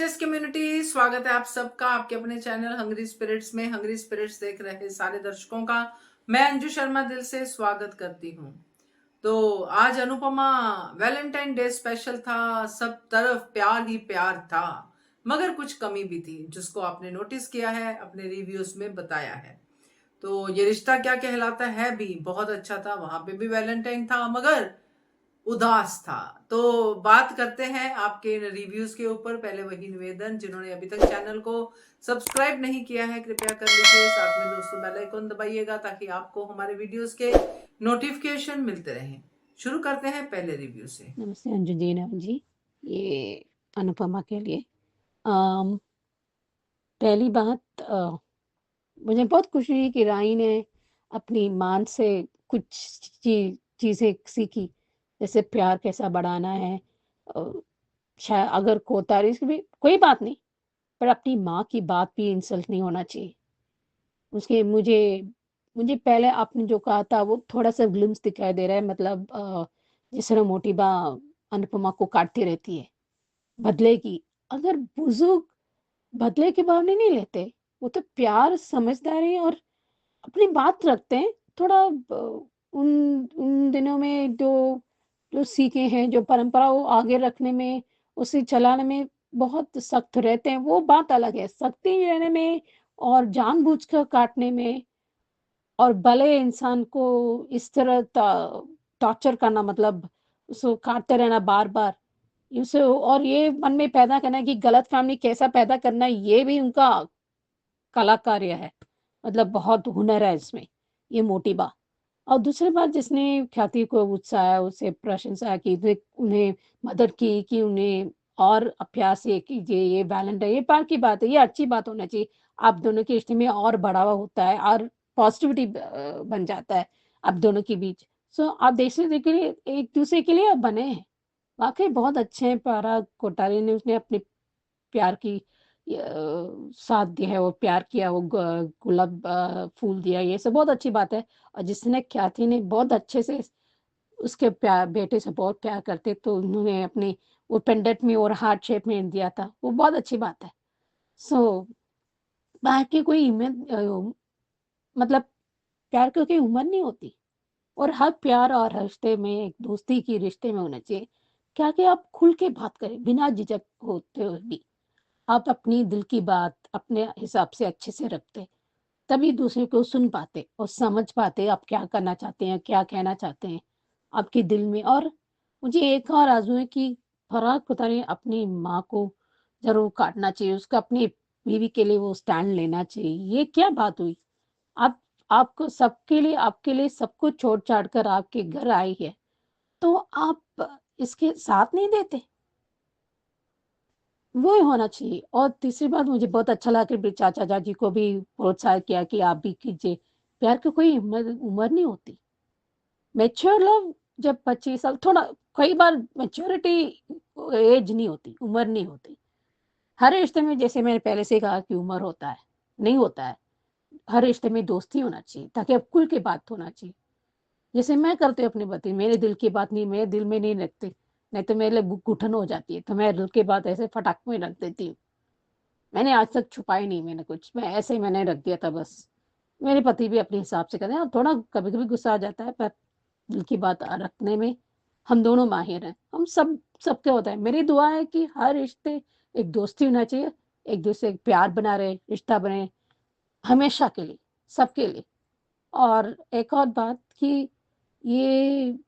BHS community, स्वागत है आप सबका आपके अपने चैनल हंग्री स्पिरिट्स में। हंग्री स्पिरिट्स देख रहे सारे दर्शकों का मैं अंजू शर्मा दिल से स्वागत करती हूँ। तो आज अनुपमा वैलेंटाइन डे स्पेशल था, सब तरफ प्यार ही प्यार था, मगर कुछ कमी भी थी जिसको आपने नोटिस किया है, अपने रिव्यूज में बताया है। तो ये रिश्ता क्या कहलाता है भी बहुत अच्छा था, वहां पे भी वैलेंटाइन था मगर उदास था। तो बात करते हैं आपके रिव्यूज के ऊपर। पहले वही निवेदन, जिन्होंने अभी तक चैनल को सब्सक्राइब नहीं किया है कृपया कर लीजिए, साथ में दोस्तों बेल आइकन दबाइएगा ताकि आपको हमारे वीडियोस के नोटिफिकेशन मिलते रहें। शुरू करते हैं पहले रिव्यू से। नमस्ते अंजुदीना जी, ये अनुपमा के लिए अम, पहली बात मुझे बहुत खुशी हुई कि राई ने अपनी मान से कुछ चीज़ें सीखी, जैसे प्यार कैसा बढ़ाना है। शायद अगर कोतारी से भी कोई बात नहीं, पर अपनी माँ की बात भी इंसल्ट नहीं होना चाहिए। उसके मुझे मुझे पहले आपने जो कहा था वो थोड़ा-सा ग्लिम्प्स दिखाई दे रहा है, मतलब जिस तरह मोटी बा अनुपमा को काटती रहती है, बदले की। अगर बुज़ुर्ग बदले के भावने नहीं लेते, वो तो प्यार, समझदारी और अपनी बात रखते हैं। थोड़ा उन उन दिनों में जो जो सीखे हैं, जो परंपरा वो आगे रखने में, उसे चलाने में बहुत सख्त रहते हैं, वो बात अलग है। सख्ती रहने में और जानबूझकर काटने में, और भले इंसान को इस तरह टॉर्चर करना, मतलब उसको काटते रहना बार-बार, उसे और ये मन में पैदा करना कि गलतफ़हमी कैसा पैदा करना है, ये भी उनका कला कार्य है। मतलब बहुत हुनर है इसमें, ये मोटी बा। और दूसरी बात, जिसने ख्याति को उत्साह, उसे प्रशंसा की, उन्हें मदद की कि उन्हें और अभ्यास ये कीजिए, ये वैलेंटाइन, ये प्यार की बात है, ये अच्छी बात होना चाहिए। आप दोनों के रिश्ते में और बढ़ावा होता है और पॉज़िटिविटी बन जाता है आप दोनों के बीच। सो आप दूसरे के लिए, एक-दूसरे के लिए अब बने हैं। वाक़ई बहुत अच्छे हैं। पारा कोठारी ने उसने अपने प्यार की साथ दिया है, वो प्यार किया, वो गुलाब फूल दिया, ये सब बहुत अच्छी बात है। और जिसने ख्याति ने बहुत अच्छे से उसके प्यार, बेटे से बहुत प्यार करते, तो उन्होंने अपने वो पेंडेंट में और हार्ट शेप में दिया था, वो बहुत अच्छी बात है। सो बाकी कोई मतलब प्यार की कोई उम्र नहीं होती, और हर प्यार और रिश्ते में, एक दोस्ती की रिश्ते में होना चाहिए क्या कि आप खुल के बात करें बिना झिझक होते हुए भी। आप अपनी दिल की बात अपने हिसाब से अच्छे से रखते, तभी दूसरे को सुन पाते और समझ पाते आप क्या करना चाहते हैं, क्या कहना चाहते हैं आपके दिल में। और मुझे एक और आरज़ू है कि फराह खुदा ने अपनी माँ को ज़रूर काटना चाहिए, उसको अपनी बीवी के लिए वो स्टैंड लेना चाहिए। ये क्या बात हुई? आप आपको आपके लिए सब कुछ छोड़-छाड़ कर आपके घर आई है, तो आप इसके साथ नहीं देते? वो ही होना चाहिए। और तीसरी बात, मुझे बहुत अच्छा लगा कि चाचा-चाची को भी प्रोत्साहित किया कि आप भी कीजिए। प्यार की कोई उम्र नहीं होती। मैच्योर लव जब 25 साल, थोड़ा कई बार मैच्योरिटी एज नहीं होती, उम्र नहीं होती। हर रिश्ते में, जैसे मैंने पहले से ही कहा कि उम्र होता है, नहीं होता है। हर रिश्ते में दोस्ती होना चाहिए ताकि अब खुल के बात होना चाहिए। जैसे मैं करती हूँ अपने पति, मेरे दिल की बात नहीं, मेरे दिल में नहीं रखती, नहीं तो मेरे लिए घुटन हो जाती है, तो मैं दिल की बात ऐसे फटाक में रख देती हूँ। मैंने आज तक छुपाई नहीं मैंने कुछ, मैं ऐसे ही मैंने रख दिया था बस। मेरे पति भी अपने हिसाब से कहते हैं, थोड़ा कभी-कभी गुस्सा आ जाता है, पर दिल की बात रखने में हम दोनों माहिर हैं। हम सबके होता है। मेरी दुआ है कि हर रिश्ते एक दोस्ती होना चाहिए, एक-दूसरे से प्यार बना रहे, रिश्ता बने हमेशा के लिए, सबके लिए। और एक और बात कि ये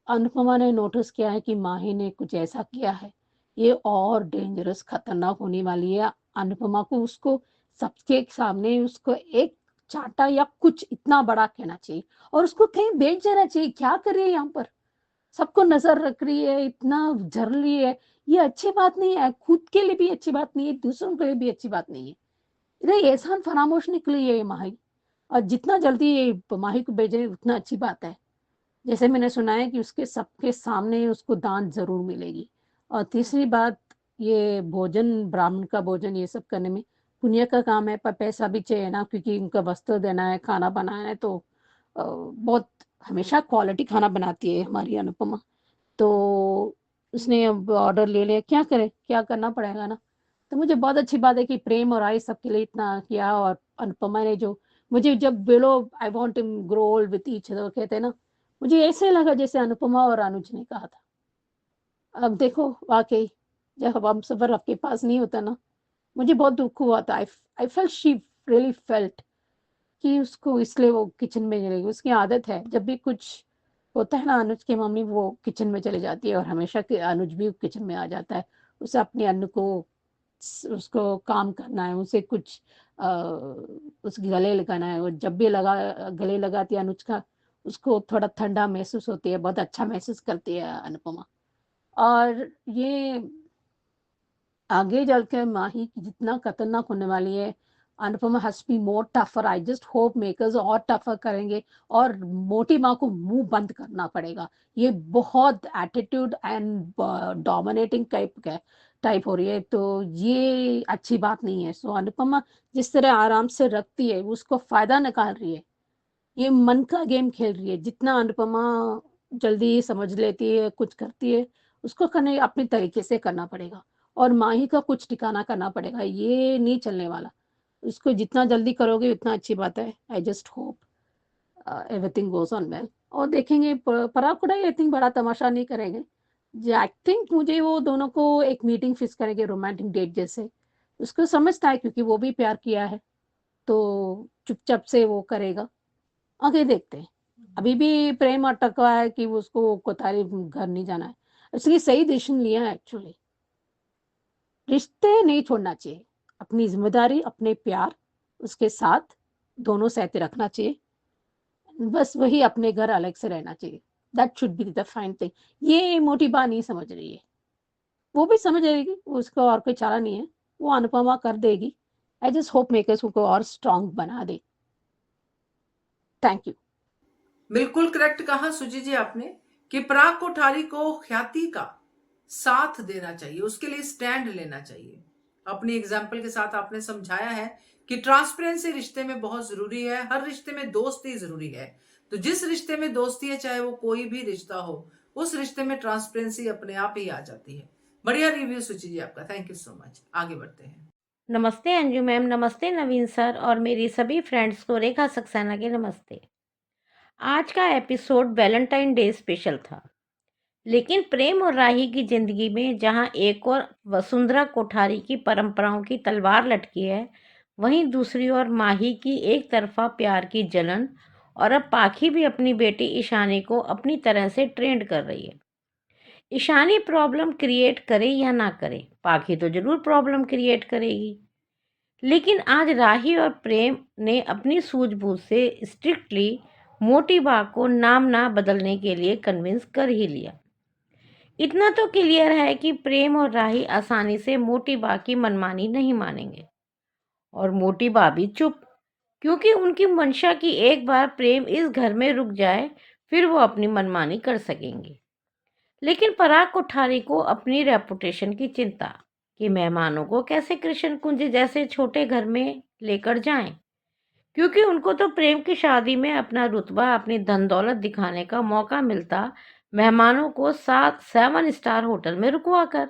अनुपमा ने नोटिस किया है कि माही ने कुछ ऐसा किया है, ये और डेंजरस, खतरनाक होने वाली है। अनुपमा को, उसको सबके सामने उसको एक चाँटा या कुछ इतना बड़ा कहना चाहिए और उसको कहीं बेच देना चाहिए। क्या कर रही है यहाँ पर? सबको नज़र रख रही है, इतना झर रही है, ये अच्छी बात नहीं है, खुद के लिए भी अच्छी बात नहीं है, दूसरों के लिए भी अच्छी बात नहीं है। इधर एहसान फरामोश निकली है ये माही, और जितना जल्दी ये माही को भेजे उतना अच्छी बात है। जैसे मैंने सुना है कि उसके सबके सामने उसको दान ज़रूर मिलेगी। और तीसरी बात, ये भोजन, ब्राह्मण का भोजन ये सब करने में पुण्य का काम है, पर पैसा भी चाहिए ना, क्योंकि उनका वस्त्र देना है, खाना बनाना है, तो बहुत हमेशा क्वालिटी खाना बनाती है हमारी अनुपमा। तो उसने अब ऑर्डर ले लिया, क्या करें? क्या करना पड़ेगा ना। तो मुझे बहुत अच्छी बात है कि प्रेम और राही सबके लिए इतना किया, और अनुपमा ने जो मुझे जब बोलो I want to grow old with each other कहते हैं ना, मुझे ऐसे लगा जैसे अनुपमा और अनुज ने कहा था। अब देखो वाक़ई जब हमसफ़र आपके पास नहीं होता ना, मुझे बहुत दुःख हुआ था। I felt she really felt कि उसको इसलिए वो किचन में चली गई। उसकी आदत है जब भी कुछ होता है ना, अनुज की मम्मी वो किचन में चली जाती है और हमेशा कि अनुज भी किचन में आ जाता है। उसे अपने अन्न को उसको काम करना है, उसे कुछ उसके गले लगाना है। और जब भी गले लगाती है अनुज का, उसको थोड़ा ठंडा महसूस होती है, बहुत अच्छा महसूस करती है अनुपमा। और ये आगे चलकर माही की जितना खतरनाक होने वाली है, Anupama has to be more tougher. I just hope makers और टफ़र करेंगे और मोटी माँ को मुँह बंद करना पड़ेगा। ये बहुत एटीट्यूड एंड डोमिनेटिंग टाइप हो रही है, तो ये अच्छी बात नहीं है। सो अनुपमा जिस तरह आराम से रखती है, उसको फ़ायदा निकाल रही है। ये मन का गेम खेल रही है। जितना अनुपमा जल्दी समझ लेती है, कुछ करती है, उसको करने अपने तरीके से करना पड़ेगा और माही का कुछ ठिकाना करना पड़ेगा। ये नहीं चलने वाला। उसको जितना जल्दी करोगे उतना अच्छी बात है। आई just hope everything goes on well. और देखेंगे पराग कुडाई आई थिंक बड़ा तमाशा नहीं करेंगे। जी आई थिंक मुझे वो दोनों को एक मीटिंग फिक्स करेंगे रोमांटिक डेट जैसे। उसको समझता है क्योंकि वो भी प्यार किया है, तो चुपचाप से वो करेगा। आगे देखते हैं। अभी भी प्रेम अटका हुआ है कि उसको कोठारी घर नहीं जाना है। इसलिए सही डिसीज़न लिया है एक्चुअली। रिश्ते नहीं छोड़ना चाहिए। अपनी ज़िम्मेदारी, अपने प्यार उसके साथ दोनों सहते रखना चाहिए। बस वही अपने घर अलग से रहना चाहिए। That should be the fine thing. ये मोटी बा नहीं समझ रही है। वो भी समझ जाएगी, उसका और कोई चारा नहीं है। वो अनुपमा कर देगी। आई जस्ट होप मेकर्स उसको और स्ट्रॉन्ग बना दे। Thank you. बिल्कुल करेक्ट कहा सुजी जी आपने कि पराग कोठारी को ख्याति का साथ देना चाहिए, उसके लिए स्टैंड लेना चाहिए। अपनी एग्जाम्पल के साथ आपने समझाया है कि ट्रांसपेरेंसी रिश्ते में बहुत जरूरी है। हर रिश्ते में दोस्ती जरूरी है। तो जिस रिश्ते में दोस्ती है, चाहे वो कोई भी रिश्ता हो, उस रिश्ते में ट्रांसपेरेंसी अपने आप ही आ जाती है। बढ़िया रिव्यू सुची जी आपका, थैंक यू सो मच। आगे बढ़ते हैं। नमस्ते अंजू मैम, नमस्ते नवीन सर और मेरी सभी फ्रेंड्स को रेखा सक्सेना के नमस्ते। आज का एपिसोड वैलेंटाइन डे स्पेशल था, लेकिन प्रेम और राही की जिंदगी में जहां एक और वसुंधरा कोठारी की परंपराओं की तलवार लटकी है, वहीं दूसरी ओर माही की एक तरफा प्यार की जलन। और अब पाखी भी अपनी बेटी ईशानी को अपनी तरह से ट्रेंड कर रही है। ईशानी प्रॉब्लम क्रिएट करे या ना करे, पाखी तो जरूर प्रॉब्लम क्रिएट करेगी। लेकिन आज राही और प्रेम ने अपनी सूझबूझ से स्ट्रिक्टली मोटी बाग को नाम ना बदलने के लिए कन्विंस कर ही लिया। इतना तो क्लियर है कि प्रेम और राही आसानी से मोटी बाग की मनमानी नहीं मानेंगे, और मोटी बा भी चुप, क्योंकि उनकी मंशा की एक बार प्रेम इस घर में रुक जाए, फिर वो अपनी मनमानी कर सकेंगे। लेकिन पराग कोठारी को अपनी रेपुटेशन की चिंता कि मेहमानों को कैसे कृष्ण कुंज जैसे छोटे घर में लेकर जाएं, क्योंकि उनको तो प्रेम की शादी में अपना रुतबा, अपनी धन दौलत दिखाने का मौका मिलता, मेहमानों को 7 स्टार होटल में रुकवा कर।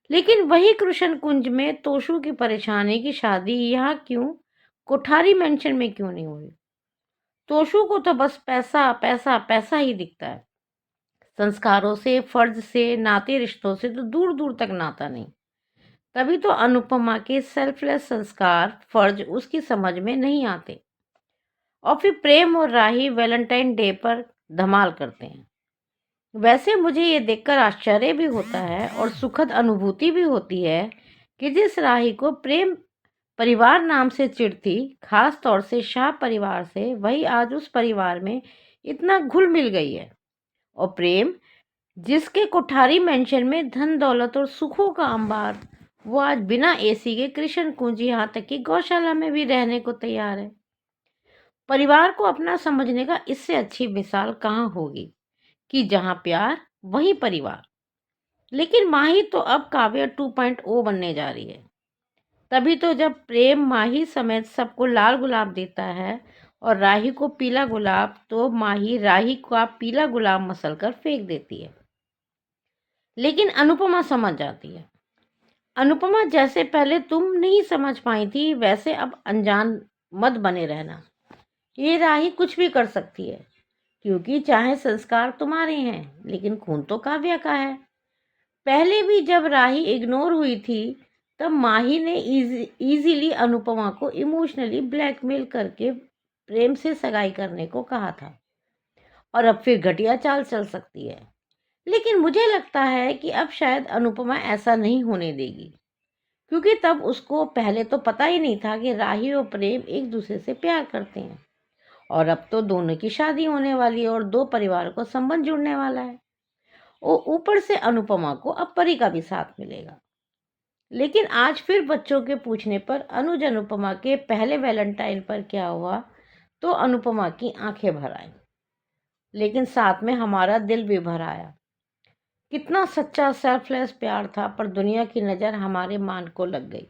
लेकिन वही कृष्ण कुंज में तोशु की परेशानी की शादी यहाँ क्यों, कोठारी मेंशन में क्यों नहीं हुई? तोशु को तो बस पैसा पैसा पैसा ही दिखता है। संस्कारों से, फर्ज से, नाते रिश्तों से तो दूर दूर तक नाता नहीं। तभी तो अनुपमा के सेल्फलेस संस्कार, फर्ज उसकी समझ में नहीं आते। और फिर प्रेम और राही वैलेंटाइन डे पर धमाल करते हैं। वैसे मुझे ये देखकर आश्चर्य भी होता है और सुखद अनुभूति भी होती है कि जिस राही को प्रेम परिवार नाम से चिढ़ थी, खास तौर से शाह परिवार से, वही आज उस परिवार में इतना घुल मिल गई है। और प्रेम, जिसके कोठारी मेंशन में धन दौलत और सुखों का अंबार, वो आज बिना एसी के कृष्ण कुंज, यहाँ तक कि गौशाला में भी रहने को तैयार है। परिवार को अपना समझने का इससे अच्छी मिसाल कहाँ होगी कि जहाँ प्यार वहीं परिवार। लेकिन माही तो अब काव्य 2.0 बनने जा रही है। तभी तो जब प्रेम माही समेत सबको लाल गुलाब देता है और राही को पीला गुलाब, तो माही राही का पीला गुलाब मसल कर फेंक देती है। लेकिन अनुपमा समझ जाती है। अनुपमा, जैसे पहले तुम नहीं समझ पाई थी वैसे अब अनजान मत बने रहना। ये राही कुछ भी कर सकती है, क्योंकि चाहे संस्कार तुम्हारे हैं लेकिन खून तो काव्या का है। पहले भी जब राही इग्नोर हुई थी तब माही ने इजीली अनुपमा को इमोशनली ब्लैकमेल करके प्रेम से सगाई करने को कहा था, और अब फिर घटिया चाल चल सकती है। लेकिन मुझे लगता है कि अब शायद अनुपमा ऐसा नहीं होने देगी, क्योंकि तब उसको पहले तो पता ही नहीं था कि राही और प्रेम एक दूसरे से प्यार करते हैं, और अब तो दोनों की शादी होने वाली है और दो परिवार को संबंध जुड़ने वाला है। और ऊपर से अनुपमा को अब परी का भी साथ मिलेगा। लेकिन आज फिर बच्चों के पूछने पर अनुज अनुपमा के पहले वैलेंटाइन पर क्या हुआ, तो अनुपमा की आंखें भर आई, लेकिन साथ में हमारा दिल भी भर आया। कितना सच्चा सेल्फलेस प्यार था, पर दुनिया की नज़र हमारे मान को लग गई।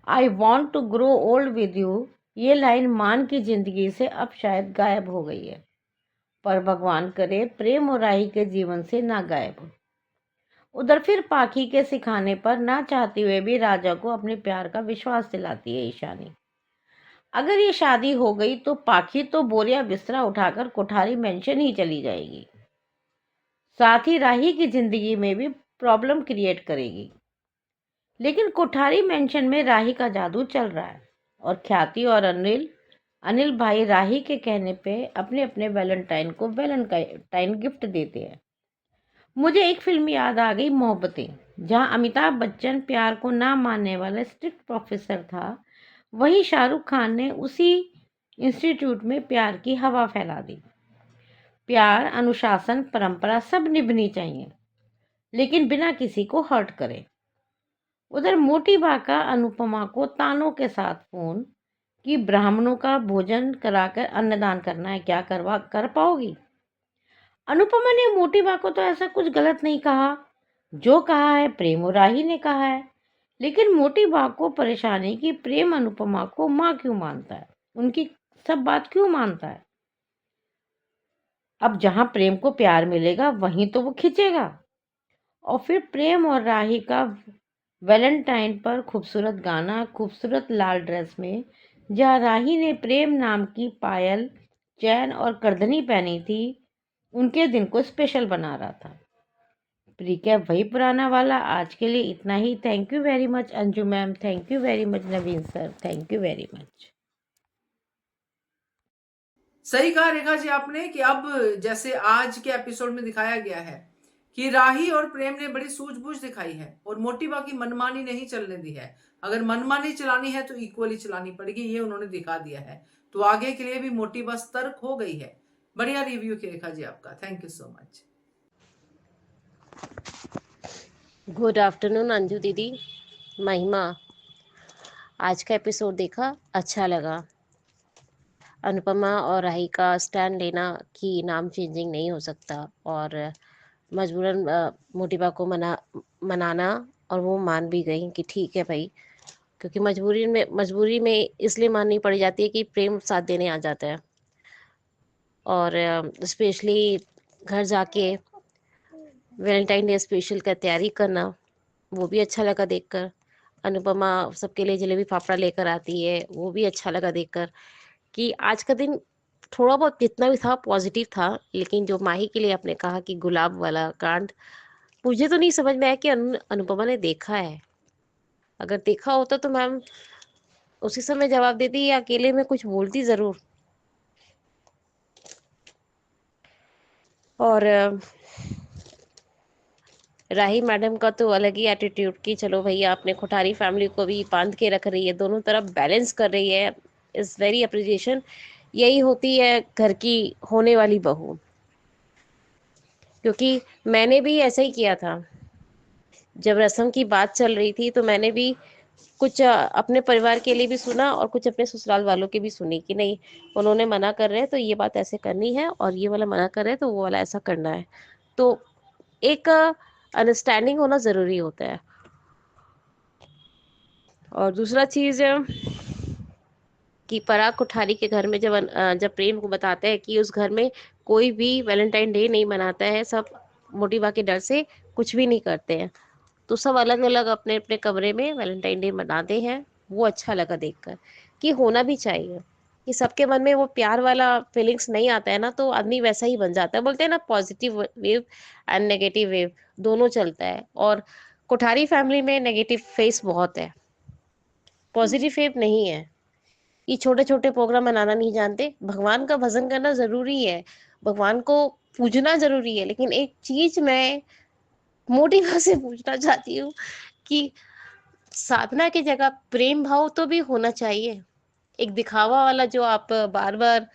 I want to grow old with you, ये लाइन मान की जिंदगी से अब शायद गायब हो गई है, पर भगवान करे प्रेम और राही के जीवन से ना गायब हो। उधर फिर पाखी के सिखाने पर ना चाहते हुए भी राजा को अपने प्यार का विश्वास दिलाती है ईशानी। अगर ये शादी हो गई तो पाखी तो बोरिया बिस्तरा उठाकर कोठारी मेंशन ही चली जाएगी, साथ ही राही की जिंदगी में भी प्रॉब्लम क्रिएट करेगी। लेकिन कोठारी मेंशन में राही का जादू चल रहा है, और ख्याति और अनिल भाई राही के कहने पे अपने अपने वैलेंटाइन को वैलेंटाइन गिफ्ट देते हैं। मुझे एक फिल्म याद आ गई, मोहब्बतें, जहां अमिताभ बच्चन प्यार को ना मानने वाला स्ट्रिक्ट प्रोफेसर था, वहीं शाहरुख खान ने उसी इंस्टीट्यूट में प्यार की हवा फैला दी। प्यार, अनुशासन, परंपरा सब निभनी चाहिए, लेकिन बिना किसी को हर्ट करे। उधर मोटी बाका अनुपमा को तानों के साथ फोन कि ब्राह्मणों का भोजन कराकर अन्नदान करना है, क्या कर पाओगी? अनुपमा ने मोटी बा को तो ऐसा कुछ गलत नहीं कहा, जो कहा है प्रेम और राही ने कहा है। लेकिन मोटी बा को परेशानी कि प्रेम अनुपमा को माँ क्यों मानता है, उनकी सब बात क्यों मानता है। अब जहां प्रेम को प्यार मिलेगा वहीं तो वो खिंचेगा। और फिर प्रेम और राही का वैलेंटाइन पर खूबसूरत गाना, खूबसूरत लाल ड्रेस में, जहाँ राही ने प्रेम नाम की पायल, चैन और करधनी पहनी थी, उनके दिन को स्पेशल बना रहा था। प्रीकैप वही पुराना वाला। आज के लिए इतना ही। Thank you very much Anju ma'am, thank you very much Naveen sir, thank you very much. सही कहा रेखा जी आपने कि अब जैसे आज के एपिसोड में दिखाया गया है कि राही और प्रेम ने बड़ी सूझबूझ दिखाई है और मोटिबा की मनमानी नहीं चलने दी है। अगर मनमानी चलानी है तो इक्वली चलानी पड़ेगी, ये उन्होंने दिखा दिया है। तो आगे के लिए भी मोटिबा सतर्क हो गई है। बढ़िया रिव्यू की रेखा जी आपका, thank you so much. Good afternoon Anju दीदी, महिमा। आज का एपिसोड देखा, अच्छा लगा। अनुपमा और राही का स्टैंड लेना कि नाम चेंजिंग नहीं हो सकता, और मजबूरन मोटिबा को मनाना, और वो मान भी गई कि ठीक है भाई, क्योंकि मजबूरी में इसलिए माननी पड़ जाती है कि प्रेम साथ देने आ जाता है। और स्पेशली घर जाके वैलेंटाइन डे स्पेशल का तैयारी करना, वो भी अच्छा लगा देखकर। अनुपमा सबके लिए जलेबी फाफड़ा लेकर आती है, वो भी अच्छा लगा देखकर कि आज का दिन थोड़ा बहुत जितना भी था पॉजिटिव था। लेकिन जो माही के लिए आपने कहा कि गुलाब वाला कांड, मुझे तो नहीं समझ में आया कि अनुपमा ने देखा है। अगर देखा होता तो मैम उसी समय जवाब देती या अकेले में कुछ बोलती जरूर। और राही मैडम का तो अलग ही एटीट्यूड कि चलो भैया अपने कोठारी फैमिली को भी बांध के रख रही है, दोनों तरफ बैलेंस कर रही है, इज वेरी अप्रिसिएशन। यही होती है घर की होने वाली बहू, क्योंकि मैंने भी ऐसा ही किया था। जब रस्म की बात चल रही थी तो मैंने भी कुछ अपने परिवार के लिए भी सुना और कुछ अपने ससुराल वालों की भी सुनी कि नहीं, उन्होंने मना कर रहे हैं तो ये बात ऐसे करनी है, और ये वाला मना कर रहे हैं तो वो वाला ऐसा करना है। तो एक अंडरस्टैंडिंग होना ज़रूरी होता है। और दूसरा चीज़ कि पराग कोठारी के घर में जब प्रेम को बताते हैं कि उस घर में कोई भी वैलेंटाइन डे नहीं मनाता है, सब मोटिबा के डर से कुछ भी नहीं करते हैं। तो सब अलग अलग अपने अपने कमरे में वैलेंटाइन डे मनाते हैं। वो अच्छा लगा देखकर कि होना भी चाहिए, कि सबके मन में वो प्यार वाला फीलिंग्स नहीं आता है ना, तो आदमी वैसा ही बन जाता है। बोलते हैं ना, positive wave and negative wave दोनों चलता है। और कोठारी फैमिली में नेगेटिव फेस बहुत है, पॉजिटिव वेव नहीं है। ये छोटे छोटे प्रोग्राम मनाना नहीं जानते। भगवान का भजन करना जरूरी है, भगवान को पूजना जरूरी है, लेकिन एक चीज मैं मोटी माँ से पूछना चाहती हूँ कि साधना की जगह प्रेम भाव तो भी होना चाहिए। एक दिखावा वाला जो आप बार बार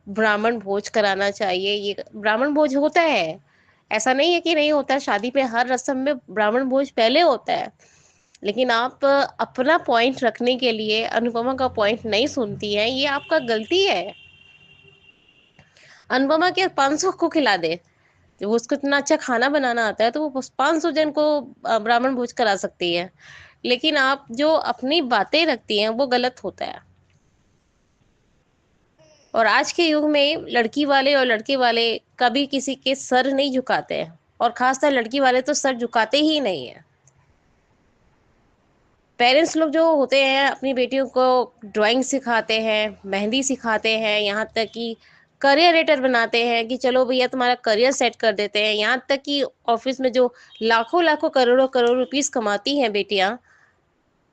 ब्राह्मण भोज कराना चाहिए, ये ब्राह्मण भोज होता है, ऐसा नहीं है कि नहीं होता। शादी पे हर रस्म में ब्राह्मण भोज पहले होता है, लेकिन आप अपना पॉइंट रखने के लिए अनुपमा का पॉइंट नहीं सुनती हैं, ये आपका गलती है। अनुपमा के 500 को खिला दे, जब उसको इतना अच्छा खाना बनाना आता है तो वो 500 जन को ब्राह्मण भोज करा सकती है। लेकिन आप जो अपनी बातें रखती हैं वो गलत होता है। और आज के युग में लड़की वाले और लड़के वाले कभी किसी के सर नहीं झुकाते हैं, और खासकर लड़की वाले तो सर झुकाते ही नहीं है। पेरेंट्स लोग जो होते हैं अपनी बेटियों को ड्राइंग सिखाते हैं, मेहंदी सिखाते हैं, यहाँ तक कि करियर बनाते हैं कि चलो भैया तुम्हारा करियर सेट कर देते हैं। यहाँ तक कि ऑफिस में जो लाखों लाखों करोड़ों करोड़ रुपीस कमाती हैं बेटियां,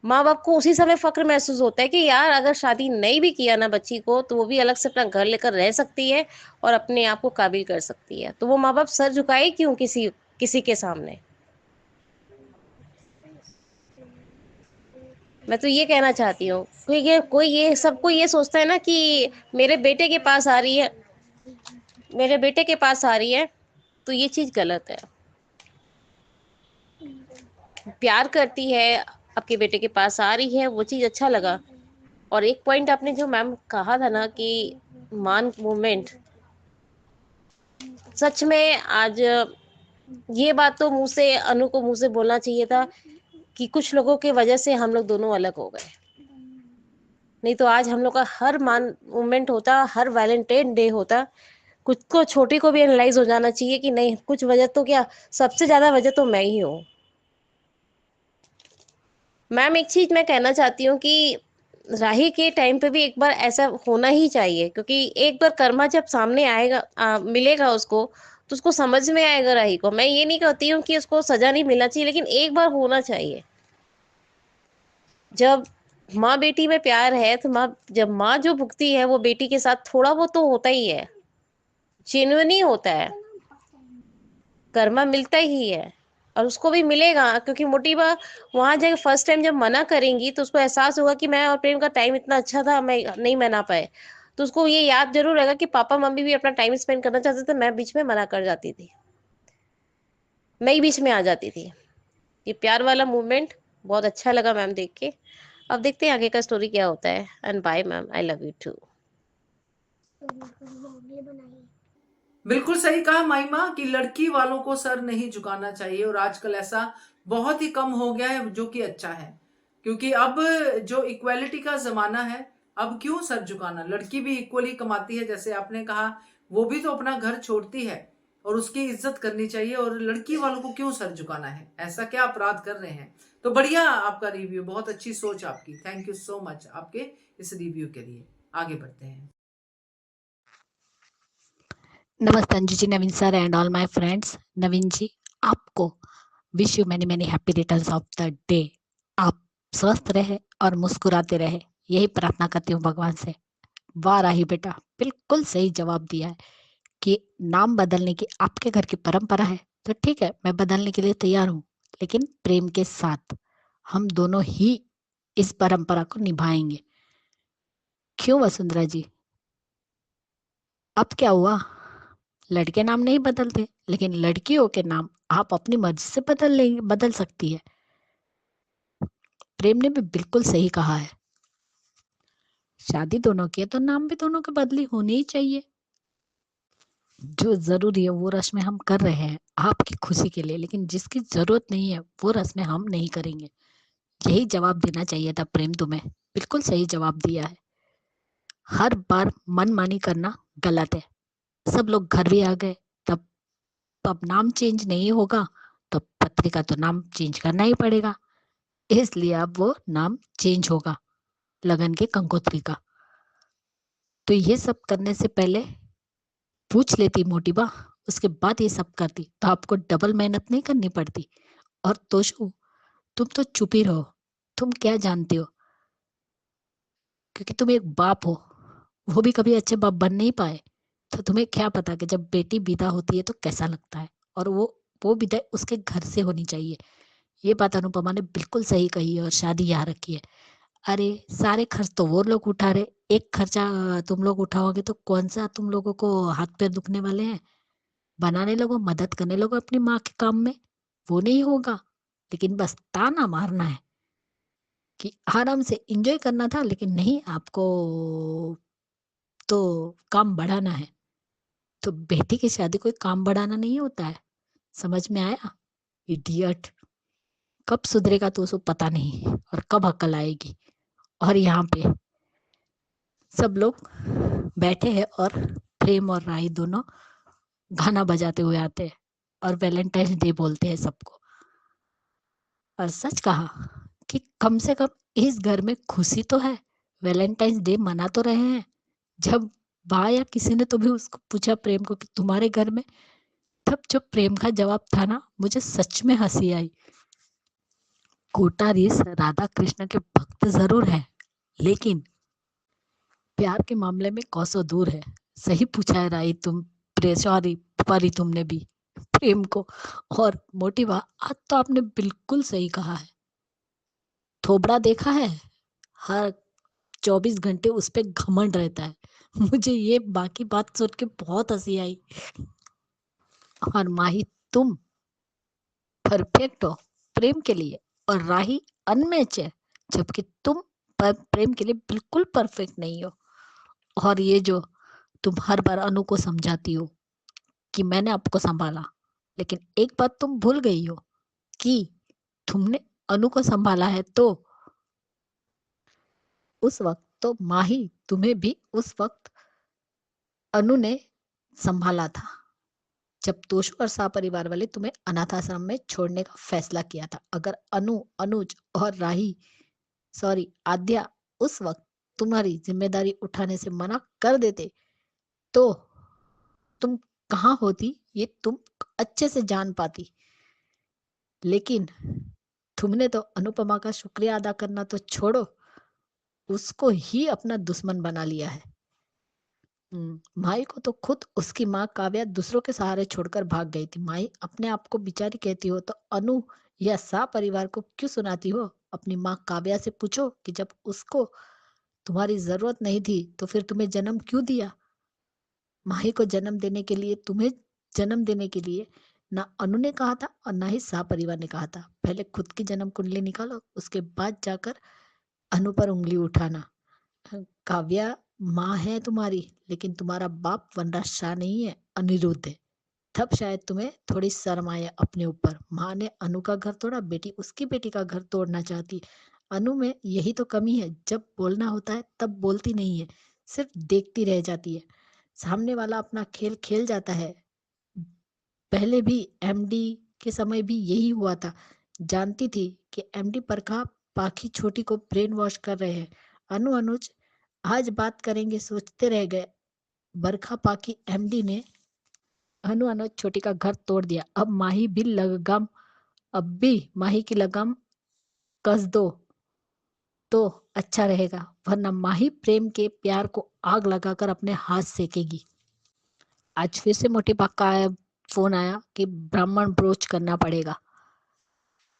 माँ बाप को उसी समय फक्र महसूस होता है कि यार अगर शादी नहीं भी किया ना बच्ची को, तो वो भी अलग से अपना घर लेकर रह सकती है और अपने आप को काबिल कर सकती है। तो वो माँ बाप सर झुकाए क्यों किसी किसी के सामने। मैं तो ये कहना चाहती हूँ, कोई ये सबको ये सोचता है ना कि मेरे बेटे के पास आ रही है, मेरे बेटे के पास आ रही है, तो ये चीज गलत है। प्यार करती है, आपके बेटे के पास आ रही है, वो चीज अच्छा लगा। और एक पॉइंट आपने जो मैम कहा था ना कि मान मूवमेंट, सच में आज ये बात तो मुंह से अनु को मुंह से बोलना चाहिए था कि कुछ लोगों की वजह से हम लोग दोनों अलग हो गए। नहीं तो आज हम लोग का हर मान मूवमेंट होता, हर वैलेंटाइन डे होता। कुछ को छोटी को भी एनालाइज हो जाना चाहिए कि नहीं, कुछ वजह तो क्या, सबसे ज्यादा वजह तो मैं ही हूँ। मैम एक चीज मैं कहना चाहती हूँ कि राही के टाइम पे भी एक बार ऐसा होना ही चाहिए, क्योंकि एक बार कर्मा जब सामने आएगा, मिलेगा उसको, तो उसको समझ में आएगा राही को। मैं ये नहीं कहती हूँ कि उसको सजा नहीं मिलना चाहिए, लेकिन एक बार होना चाहिए। जब माँ बेटी में प्यार है तो जब माँ जो भुगती है वो बेटी के साथ थोड़ा वो तो होता ही है, जेन्युइन ही होता है, कर्मा मिलता ही है। और उसको भी मिलेगा, क्योंकि मोटिवा वहां जाके फर्स्ट टाइम जब मना करेंगी तो उसको एहसास होगा कि मैं और प्रेम का टाइम इतना अच्छा था, मैं नहीं मना पाए। तो उसको ये याद जरूर रहेगा कि पापा मम्मी भी अपना टाइम स्पेंड करना चाहते थे, मैं बीच में मना कर जाती थी, मैं ही बीच में आ जाती थी। ये प्यार वाला मूवमेंट बहुत अच्छा लगा मैम देख के। अब देखते हैं आगे का स्टोरी क्या होता है। And bye ma'am, I love you too. बिल्कुल सही कहा माइमा कि लड़की वालों को सर नहीं झुकाना चाहिए, और आजकल ऐसा बहुत ही कम हो गया है, जो कि अच्छा है। क्योंकि अब जो इक्वालिटी का जमाना है, अब क्यों सर झुकाना। लड़की भी इक्वली कमाती है, जैसे आपने कहा, वो भी तो अपना घर छोड़ती है और उसकी इज्जत करनी चाहिए। और लड़की वालों को क्यों सर झुकाना है, ऐसा क्या अपराध कर रहे हैं। तो बढ़िया आपका रिव्यू, बहुत अच्छी सोच आपकी। थैंक यू सो मच आपके इस रिव्यू के लिए। आगे बढ़ते हैं। नमस्ते Anju ji, Naveen sir and all my friends. Naveen ji, आपको wish you many many happy returns of the day. आप स्वस्थ रहे और मुस्कुराते रहे, यही प्रार्थना करती हूँ भगवान से। वाह राही बेटा, बिल्कुल सही जवाब दिया है कि नाम बदलने की आपके घर की परंपरा है, तो ठीक है, मैं बदलने के लिए तैयार हूँ, लेकिन प्रेम के साथ। हम दोनों ही इस परंपरा को निभाएंगे। क्यों वसुंधरा जी, अब क्या हुआ? लड़के नाम नहीं बदलते, लेकिन लड़कियों के नाम आप अपनी मर्जी से बदल सकती है। प्रेम ने भी बिल्कुल सही कहा है, शादी दोनों की है तो नाम भी दोनों के बदली होनी ही चाहिए। जो जरूरी है वो रस्में हम कर रहे हैं आपकी खुशी के लिए, लेकिन जिसकी जरूरत नहीं है वो रस्में हम नहीं करेंगे। यही जवाब देना चाहिए था प्रेम तुम्हें, बिल्कुल सही जवाब दिया है। हर बार मनमानी करना गलत है। सब लोग घर भी आ गए, तब नाम चेंज नहीं होगा तो पत्नी का तो नाम चेंज करना ही पड़ेगा, इसलिए अब वो नाम चेंज होगा लगन के कंकोत्री का। तो ये सब करने से पहले पूछ लेती मोटी बा, उसके बाद ये सब करती तो आपको डबल मेहनत नहीं करनी पड़ती। और तोशु, तुम तो चुप ही रहो, तुम क्या जानते हो, क्योंकि तुम एक बाप हो, वो भी कभी अच्छे बाप बन नहीं पाए, तो तुम्हें क्या पता कि जब बेटी विदा होती है तो कैसा लगता है, और वो विदाई उसके घर से होनी चाहिए। ये बात अनुपमा ने बिल्कुल सही कही है और शादी यहाँ रखी है। अरे सारे खर्च तो वो लोग उठा रहे, एक खर्चा तुम लोग उठाओगे तो कौन सा तुम लोगों को हाथ पैर दुखने वाले हैं। बनाने लगो, मदद करने लगो अपनी माँ के काम में, वो नहीं होगा। लेकिन बस ताना मारना है कि आराम से एंजॉय करना था, लेकिन नहीं, आपको तो काम बढ़ाना है। तो बेटी की शादी कोई काम बढ़ाना नहीं होता है, समझ में आया इडियट। कब सुधरेगा तो उसको पता नहीं, और कब अकल आएगी। और यहाँ पे सब लोग बैठे हैं और प्रेम और राही दोनों गाना बजाते हुए आते हैं और वैलेंटाइन डे बोलते हैं सबको। और सच कहा कि कम से कम इस घर में खुशी तो है, वैलेंटाइन डे मना तो रहे हैं। जब बा या किसी ने तो भी उसको पूछा प्रेम को कि तुम्हारे घर में, तब जो प्रेम का जवाब था ना, मुझे सच में हंसी आई। कोटारीस राधा कृष्ण के भक्त जरूर है, लेकिन प्यार के मामले में कोसों दूर है। सही पूछा है राई, सॉरी परी, तुमने भी प्रेम को। और मोटी बात, आज तो आपने बिल्कुल सही कहा है। थोबड़ा देखा है, हर 24 घंटे उस पे घमंड रहता है। मुझे ये बाकी बात सुन के बहुत हंसी आई। और माही, तुम परफेक्ट हो प्रेम के लिए, और राही अनमैच है, जबकि तुम प्रेम के लिए बिल्कुल परफेक्ट नहीं हो। और ये जो तुम हर बार अनु को समझाती हो कि मैंने आपको संभाला, लेकिन एक बात तुम भूल गई हो कि तुमने अनु को संभाला है तो उस वक्त तो माही तुम्हें भी उस वक्त अनु ने संभाला था, जब तोशु और सा परिवार वाले तुम्हें अनाथ आश्रम में छोड़ने का फैसला किया था। अगर अनु, अनुज और राही, सॉरी आद्या, उस वक्त तुम्हारी जिम्मेदारी उठाने से मना कर देते तो तुम कहाँ होती ये तुम अच्छे से जान पाती। लेकिन तुमने तो अनुपमा का शुक्रिया अदा करना तो छोड़ो, उसको ही अपना दुश्मन बना लिया है। माई को तो खुद उसकी माँ काव्या दूसरों के सहारे छोड़कर भाग गई थी। माई अपने आप को बिचारी कहती हो तो अनु या सा परिवार को क्यों सुनाती हो। अपनी माँ काव्या से पूछो कि जब उसको तुम्हारी जरूरत नहीं थी तो फिर तुम्हें जन्म क्यों दिया। माही को जन्म देने के लिए, तुम्हें जन्म देने के लिए ना अनु ने कहा था और ना ही सा परिवार ने कहा था। पहले खुद की जन्म कुंडली निकालो, उसके बाद जाकर अनु पर उंगली उठाना। काव्या माँ है तुम्हारी, लेकिन तुम्हारा बाप वनराज शाह नहीं है, अनिरुद्ध है। तब शायद तुम्हें थोड़ी शर्म आए अपने ऊपर। माँ ने अनु का घर तोड़ा, बेटी उसकी बेटी का घर तोड़ना चाहती। अनु में यही तो कमी है, जब बोलना होता है तब बोलती नहीं है, सिर्फ देखती रह जाती है। सामने वाला अपना खेल खेल जाता है। पहले भी एमडी के समय भी यही हुआ था। जानती थी कि एमडी परखा पाखी छोटी को ब्रेन वॉश कर रहे हैं। अनु, अनुज आज बात करेंगे सोचते रह गए। बरखा पाखी एमडी ने अनु, अनुज छोटी का घर तोड़ दिया। अब माही भी लगाम, अब भी माही की लगाम कस दो तो अच्छा रहेगा, वरना माही प्रेम के प्यार को आग लगाकर अपने हाथ सेकेगी। आज फिर से मोटी पाक का फोन आया कि ब्राह्मण ब्रोच करना पड़ेगा।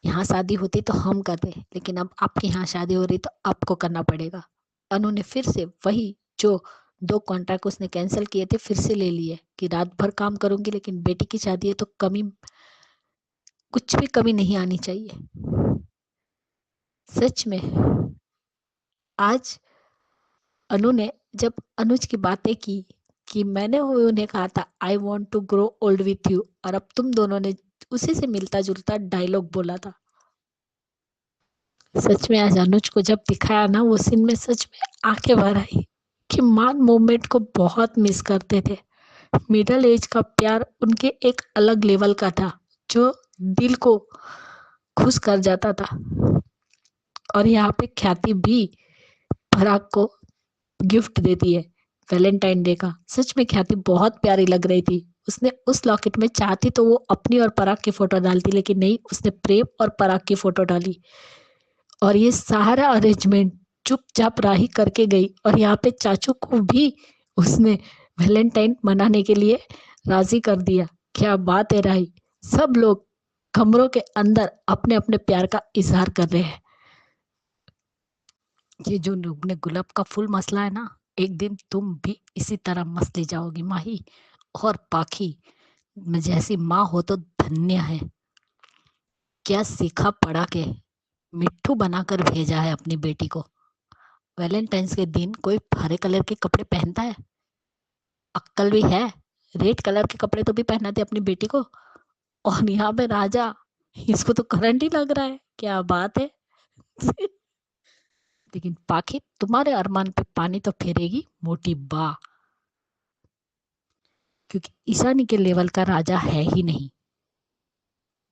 यहाँ शादी होती तो हम करते, लेकिन अब आपके यहाँ शादी हो रही तो आपको करना पड़ेगा। अनु ने फिर से वही जो 2 कॉन्ट्रैक्ट उसने कैंसिल किए थे फिर से ले लिए कि रात भर काम करूंगी, लेकिन बेटी की शादी है तो कुछ भी कमी नहीं आनी चाहिए। सच में आज अनु ने जब अनुज की बातें की कि मैंने उन्हें कहा था I want to grow old with you, और अब तुम दोनों ने उसी से मिलता जुलता डायलॉग बोला था। सच में आज अनुज को जब दिखाया ना वो सीन में, सच में आंखें भर आई कि मान मोमेंट को बहुत मिस करते थे। मिडिल एज का प्यार उनके एक अलग लेवल का था, जो दिल को खुश कर जाता था। और यहाँ पे ख्याति भी पराग को गिफ्ट देती है वैलेंटाइन डे का। सच में ख्याति बहुत प्यारी लग रही थी। उसने उस लॉकेट में चाहती तो वो अपनी और पराग की फोटो डालती, लेकिन नहीं, उसने प्रेम और पराग की फोटो डाली। और ये सारा अरेंजमेंट चुपचाप राही करके गई। और यहाँ पे चाचू को भी उसने वैलेंटाइन मनाने के लिए राजी कर दिया। क्या बात है राही। सब लोग कमरों के अंदर अपने अपने प्यार का इजहार कर रहे हैं। ये जो ने गुलाब का फूल मसला है ना, एक दिन तुम भी इसी तरह मसली जाओगी माही। और पाखी जैसी माँ हो तो धन्य है। क्या सीखा पढ़ा के मिट्ठू बनाकर भेजा है अपनी बेटी को। वैलेंटाइंस के दिन कोई हरे कलर के कपड़े पहनता है? अक्कल भी है, रेड कलर के कपड़े तो भी पहनाते अपनी बेटी को। और यहाँ पे राजा, इसको तो करंट ही लग रहा है। क्या बात है। लेकिन पाखी, तुम्हारे अरमान पे पानी तो फेरेगी मोटी बा, क्योंकि ईशानी के लेवल का राजा है ही नहीं।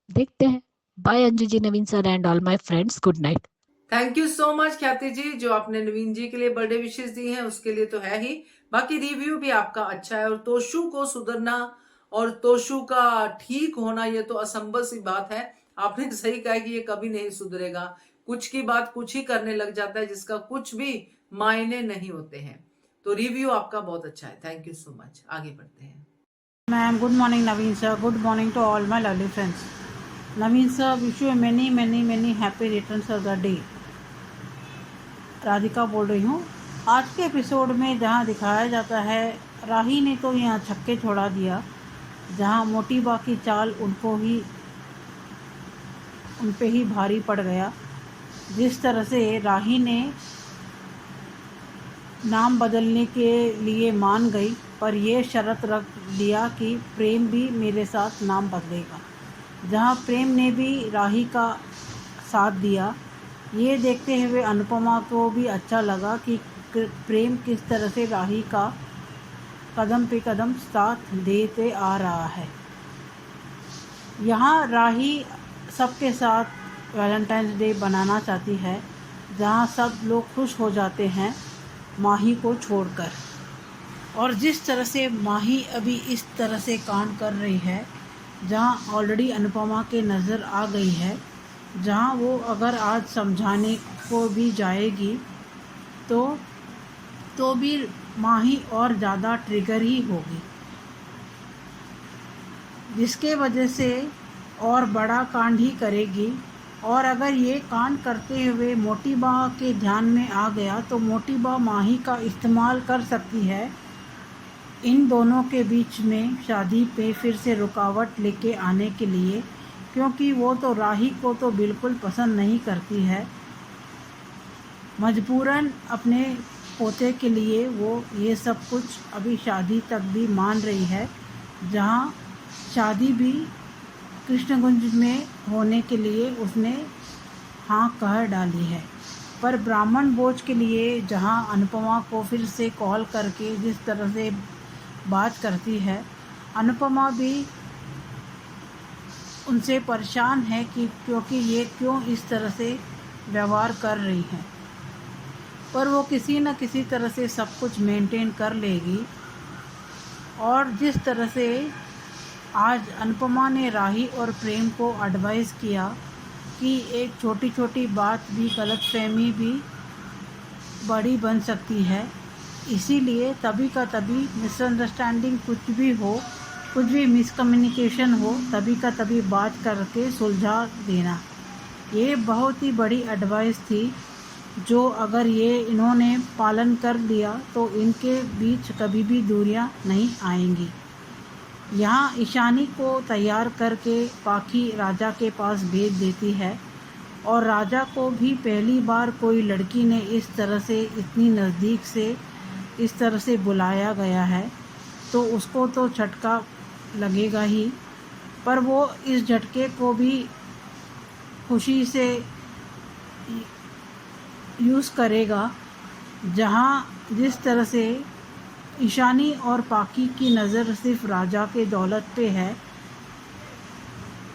देखते हैं। Bye Anju ji, Naveen sir and all my friends, good night. Thank you so much Khyati ji, जो आपने नवीन जी के लिए बर्थडे विशेष दी हैं उसके लिए तो है ही, बाकी रिव्यू भी आपका अच्छा है। और तोशु को सुधरना और तोशु का ठीक होना ये तो असंभव सी बात है। आपने सही कहा कि ये कभी नहीं सुधरेगा। कुछ की बात कुछ ही करने लग जाता है जिसका कुछ भी मायने नहीं होते हैं। तो रिव्यू आपका बहुत अच्छा है, थैंक यू सो मच। आगे बढ़ते हैं। Ma'am, good morning, Naveen sir. Good morning to all my lovely friends. Naveen sir, wish you many happy returns of the day. Radhika बोल रही हूँ। आज के एपिसोड में जहाँ दिखाया जाता है, राही ने तो यहाँ छक्के छोड़ा दिया, जहाँ मोटी बा की चाल उन पे ही भारी पड़ गया। जिस तरह से राही ने नाम बदलने के लिए मान गई, पर यह शर्त रख दिया कि प्रेम भी मेरे साथ नाम बदलेगा। जहां प्रेम ने भी राही का साथ दिया। ये देखते हुए अनुपमा को भी अच्छा लगा कि प्रेम किस तरह से राही का कदम पे कदम साथ देते आ रहा है। यहाँ राही सबके साथ वैलेंटाइंस डे बनाना चाहती है, जहाँ सब लोग खुश हो जाते हैं माही को छोड़कर। और जिस तरह से माही अभी इस तरह से कांड कर रही है, जहाँ ऑलरेडी अनुपमा के नज़र आ गई है, जहाँ वो अगर आज समझाने को भी जाएगी तो भी माही और ज़्यादा ट्रिगर ही होगी, जिसके वजह से और बड़ा कांड ही करेगी। और अगर ये कांड करते हुए मोटी बा के ध्यान में आ गया तो मोटी बा माही का इस्तेमाल कर सकती है इन दोनों के बीच में शादी पे फिर से रुकावट लेके आने के लिए, क्योंकि वो तो राही को तो बिल्कुल पसंद नहीं करती है। मजबूरन अपने पोते के लिए वो ये सब कुछ अभी शादी तक भी मान रही है, जहाँ शादी भी कृष्णगंज में होने के लिए उसने हाँ कह डाली है। पर ब्राह्मण भोज के लिए जहाँ अनुपमा को फिर से कॉल करके जिस तरह से बात करती है, अनुपमा भी उनसे परेशान है कि क्योंकि ये क्यों इस तरह से व्यवहार कर रही है। पर वो किसी न किसी तरह से सब कुछ मेंटेन कर लेगी। और जिस तरह से आज अनुपमा ने राही और प्रेम को एडवाइस किया कि एक छोटी छोटी बात भी, गलतफहमी भी बड़ी बन सकती है, इसीलिए तभी का तभी मिसअंडरस्टैंडिंग कुछ भी हो, कुछ भी मिसकम्युनिकेशन हो, तभी का तभी बात करके सुलझा देना, ये बहुत ही बड़ी एडवाइस थी, जो अगर ये इन्होंने पालन कर लिया तो इनके बीच कभी भी दूरियां नहीं आएंगी। यहाँ ईशानी को तैयार करके पाखी राजा के पास भेज देती है। और राजा को भी पहली बार कोई लड़की ने इस तरह से इतनी नज़दीक से इस तरह से बुलाया गया है, तो उसको तो झटका लगेगा ही, पर वो इस झटके को भी खुशी से यूज़ करेगा। जहाँ जिस तरह से ईशानी और पाखी की नज़र सिर्फ राजा के दौलत पे है,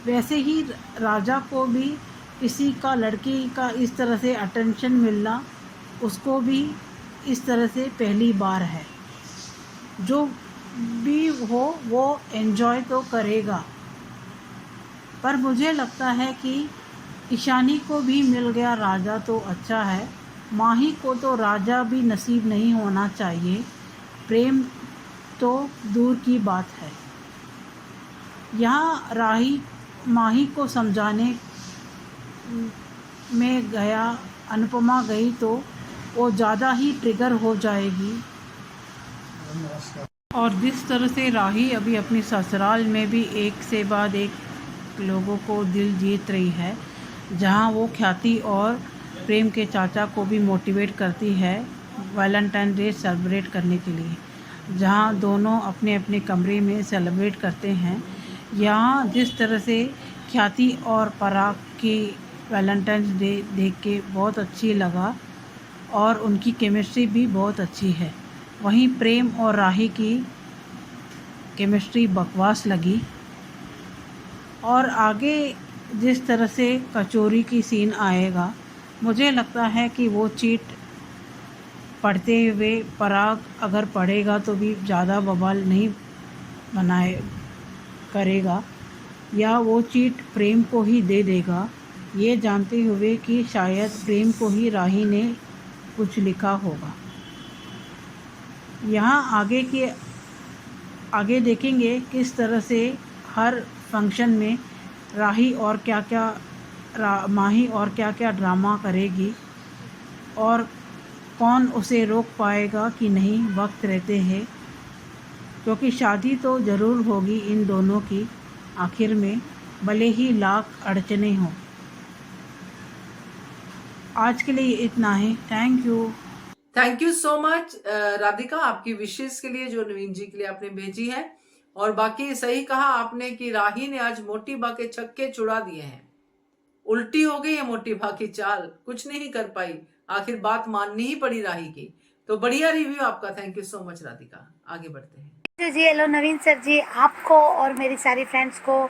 वैसे ही राजा को भी किसी का लड़की का इस तरह से अटेंशन मिलना उसको भी इस तरह से पहली बार है। जो भी हो वो एंजॉय तो करेगा, पर मुझे लगता है कि ईशानी को भी मिल गया राजा तो अच्छा है। माही को तो राजा भी नसीब नहीं होना चाहिए, प्रेम तो दूर की बात है। यहाँ राही माही को समझाने में गया, अनुपमा गई तो वो ज़्यादा ही ट्रिगर हो जाएगी। और जिस तरह से राही अभी अपनी ससुराल में भी एक से बाद एक लोगों को दिल जीत रही है, जहाँ वो ख्याति और प्रेम के चाचा को भी मोटिवेट करती है वैलेंटाइन डे सेलिब्रेट करने के लिए, जहाँ दोनों अपने अपने कमरे में सेलिब्रेट करते हैं। यहाँ जिस तरह से ख्याति और पराग की वैलेंटाइन डे देख के बहुत अच्छी लगा और उनकी केमिस्ट्री भी बहुत अच्छी है। वहीं प्रेम और राही की केमिस्ट्री बकवास लगी। और आगे जिस तरह से कचौरी की सीन आएगा, मुझे लगता है कि वो चीट पढ़ते हुए पराग अगर पढ़ेगा तो भी ज़्यादा बवाल नहीं बनाए करेगा, या वो चीट प्रेम को ही दे देगा, ये जानते हुए कि शायद प्रेम को ही राही ने कुछ लिखा होगा। यहाँ आगे देखेंगे किस तरह से हर फंक्शन में राही और माही और क्या क्या ड्रामा करेगी और कौन उसे रोक पाएगा कि नहीं वक्त रहते हैं, क्योंकि शादी तो ज़रूर होगी इन दोनों की आखिर में, भले ही लाख अड़चने हों। आज के लिए इतना ही। Thank you so much Radhika, आपकी विशेष के लिए जो नवीन जी के लिए आपने भेजी है। और बाकी सही कहा आपने कि राही ने आज मोटी बा के छक्के छुड़ा दिए हैं। उल्टी हो गई है मोटी बा की चाल, कुछ नहीं कर पाई, आखिर बात माननी ही पड़ी राही की। तो बढ़िया रिव्यू आपका, thank you so much Radhika. आगे बढ़ते हैं। जी हेलो नवीन सर जी, आपको और मेरी सारी फ्रेंड्स को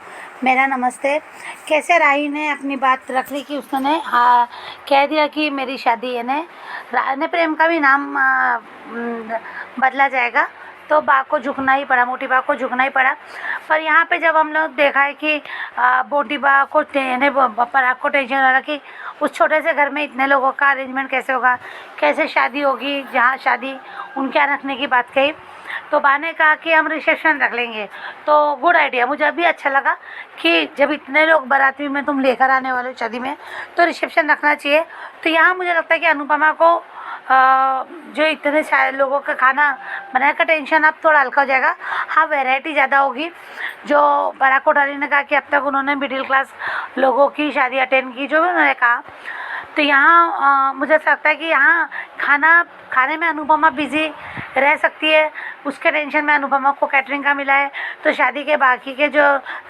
मेरा नमस्ते। कैसे राही ने अपनी बात रख ली कि उसने कह दिया कि मेरी शादी है ने प्रेम का भी नाम बदला जाएगा, तो बा को झुकना ही पड़ा, मोटी बा को झुकना ही पड़ा। पर यहाँ पे जब हम लोग देखा है कि मोटी बा को पराग को टेंशन हो रहा कि उस छोटे से घर में इतने लोगों का अरेंजमेंट कैसे होगा, कैसे शादी होगी, जहाँ शादी उनके यहाँ रखने की बात कही। तो बा ने कहा कि हम रिसेप्शन रख लेंगे, तो गुड आइडिया। मुझे अभी अच्छा लगा कि जब इतने लोग बाराती में तुम लेकर आने वाले हो शादी में, तो रिसेप्शन रखना चाहिए। तो यहाँ मुझे लगता है कि अनुपमा को जो इतने सारे लोगों का खाना बनाने का टेंशन अब थोड़ा हल्का हो जाएगा। हाँ, वैरायटी ज़्यादा होगी। जो पराग कोठारी ने कहा कि अब तक उन्होंने मिडिल क्लास लोगों की शादी अटेंड की, जो भी उन्होंने कहा, तो यहाँ मुझे ऐसा लगता है कि यहाँ खाने में अनुपमा बिजी रह सकती है। उसके टेंशन में अनुपमा को कैटरिंग का मिला है, तो शादी के बाकी के जो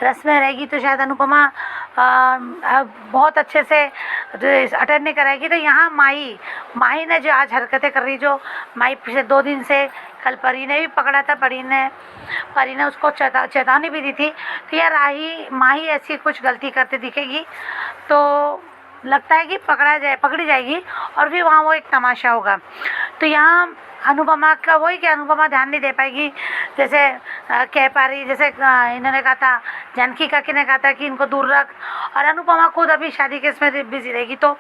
रस्में रहेगी तो शायद अनुपमा बहुत अच्छे से अटेंड नहीं कराएगी। तो यहाँ माही ने जो आज हरकतें कर रही, जो माही पिछले 2 दिन से, कल परी ने भी पकड़ा था, परी ने उसको चेतावनी भी दी थी। तो यार माही ऐसी कुछ गलती करते दिखेगी तो लगता है कि पकड़ी जाएगी और फिर वहाँ वो एक तमाशा होगा। तो यहाँ अनुपमा का वही कि अनुपमा ध्यान नहीं दे पाएगी, जैसे कह पा रही, जैसे इन्होंने कहा था, जानकी काकी ने कहा था कि इनको दूर रख, और अनुपमा खुद अभी शादी के इसमें बिजी रहेगी, तो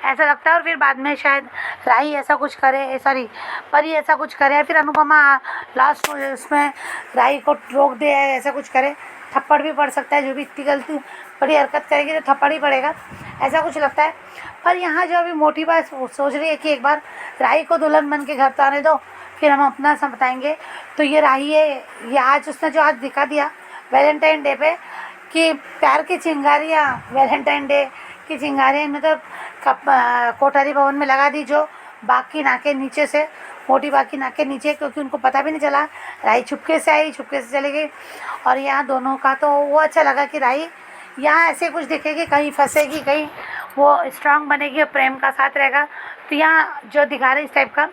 ऐसा लगता है। और फिर बाद में शायद राही ऐसा कुछ करे, परी ऐसा कुछ करे, फिर अनुपमा लास्ट उसमें राही को रोक दे, ऐसा कुछ करे, थप्पड़ भी पड़ सकता है। जो भी इतनी गलती बड़ी हरकत करेगी तो थप्पड़ ही पड़ेगा, ऐसा कुछ लगता है। पर यहाँ जो अभी मोटी बात सोच रही है कि एक बार राही को दुल्हन बन के घर तो आने दो, फिर हम अपना सब बताएंगे। तो ये राही है, ये आज उसने जो आज दिखा दिया वैलेंटाइन डे पे कि प्यार की चिंगारियाँ, वैलेंटाइन डे की चिंगारियाँ इनमें तो कोठारी भवन में लगा दी, जो बाकी नाके नीचे से, मोटी बाकी नाके नीचे, क्योंकि उनको पता भी नहीं चला। राही छुपके से आई, छुपके से चली गई। और यहाँ दोनों का तो वो अच्छा लगा कि राही यहाँ ऐसे कुछ दिखेगी, कहीं फंसेगी, कहीं वो स्ट्रांग बनेगी और प्रेम का साथ रहेगा। तो यहाँ जो दिखा रहे इस टाइप का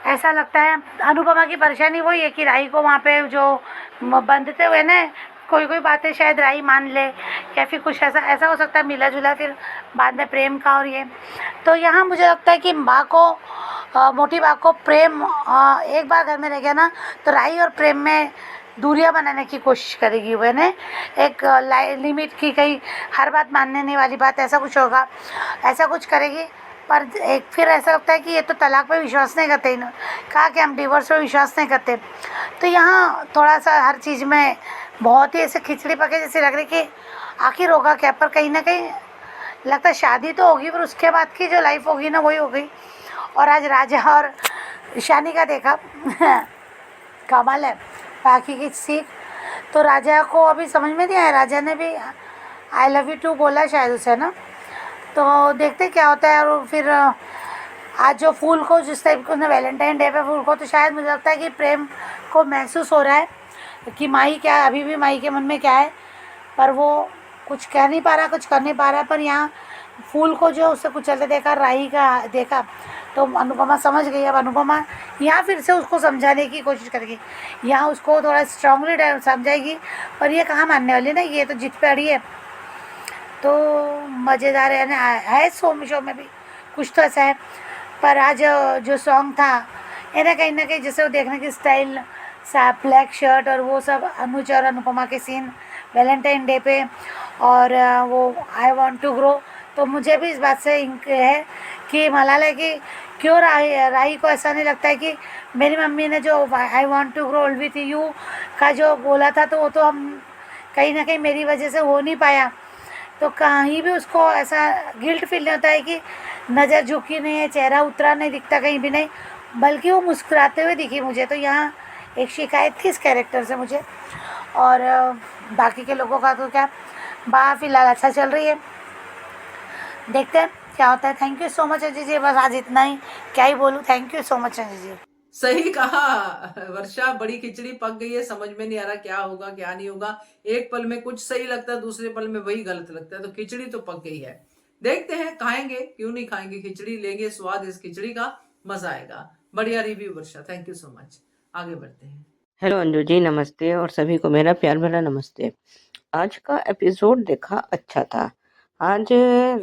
ऐसा लगता है। अनुपमा की परेशानी वही है कि राही को वहाँ पे जो बंधते हुए ना कोई कोई बातें शायद राही मान ले, या फिर कुछ ऐसा ऐसा हो सकता है मिला जुला फिर बाद में प्रेम का। और ये तो यहाँ मुझे लगता है कि माँ को मोटी माँ को प्रेम एक बार घर में रह गया ना, तो राही और प्रेम में दूरियां बनाने की कोशिश करेगी वो ने, एक लिमिट की, कहीं हर बात मानने नहीं वाली बात, ऐसा कुछ होगा, ऐसा कुछ करेगी। पर एक फिर ऐसा लगता है कि ये तो तलाक पे विश्वास नहीं करते, इन्होंने कहा कि हम डिवोर्स पे विश्वास नहीं करते। तो यहाँ थोड़ा सा हर चीज़ में बहुत ही ऐसे खिचड़ी पके जैसी लग रही कि आखिर होगा क्या। पर कहीं ना कहीं लगता है शादी तो होगी, पर उसके बाद की जो लाइफ होगी ना वही हो गई। और आज राजा और ईशानी का देखा कमाल है, बाकी की सीख। तो राजा को अभी समझ में नहीं आया, राजा ने भी आई लव यू टू बोला शायद उसे ना। तो देखते क्या होता है। और फिर आज जो फूल को जिस टाइप को उसने वैलेंटाइन डे पे फूल को, तो शायद मुझे लगता है कि प्रेम को महसूस हो रहा है कि माही क्या, अभी भी माही के मन में क्या है, पर वो कुछ कह नहीं पा रहा, कुछ कर नहीं पा रहा। पर यहाँ फूल को जो उससे कुचलते देखा, राही का देखा, तो अनुपमा समझ गई। अब अनुपमा यहाँ फिर से उसको समझाने की कोशिश करेगी, यहाँ उसको थोड़ा स्ट्रांगली समझाएगी, पर ये कहाँ मानने वाली ना, ये तो जिद पे अड़ी है। तो मज़ेदार है ना, है शो में भी कुछ तो ऐसा है। पर आज जो सॉन्ग था है ना, कहीं ना कहीं जैसे वो देखने की स्टाइल, सा ब्लैक शर्ट और वो सब, अनुज और अनुपमा के सीन वैलेंटाइन डे पे, और वो आई वांट टू ग्रो। तो मुझे भी इस बात से इंक है कि मलाला है कि क्यों राही को ऐसा नहीं लगता है कि मेरी मम्मी ने जो I want to grow old with you का जो बोला था, तो वो तो हम कहीं ना कहीं मेरी वजह से हो नहीं पाया। तो कहीं भी उसको ऐसा गिल्ट फील नहीं होता है कि नज़र झुकी नहीं है, चेहरा उतरा नहीं दिखता कहीं भी नहीं, बल्कि वो मुस्कुराते हुए दिखी मुझे। तो यहाँ एक शिकायत थी इस कैरेक्टर से मुझे। और बाकी के लोगों का तो क्या, फिलहाल अच्छा चल रही है, देखते हैं क्या होता है। Thank you so much Ajay ji, बस आज इतना ही, क्या ही बोलूँ। Thank you so much Ajay ji. सही कहा वर्षा, बड़ी खिचड़ी पक गई है, समझ में नहीं आ रहा क्या होगा क्या नहीं होगा। एक पल में कुछ सही लगता है, दूसरे पल में वही गलत लगता है। तो खिचड़ी तो पक गई है, देखते हैं, खाएंगे क्यों नहीं खाएंगे खिचड़ी, लेंगे स्वाद इस खिचड़ी का, मजा आएगा। बढ़िया review Varsha, thank you so much. आगे बढ़ते हैं। हेलो अंजू जी, नमस्ते, और सभी को मेरा प्यार भरा नमस्ते। आज का एपिसोड देखा, अच्छा था। आज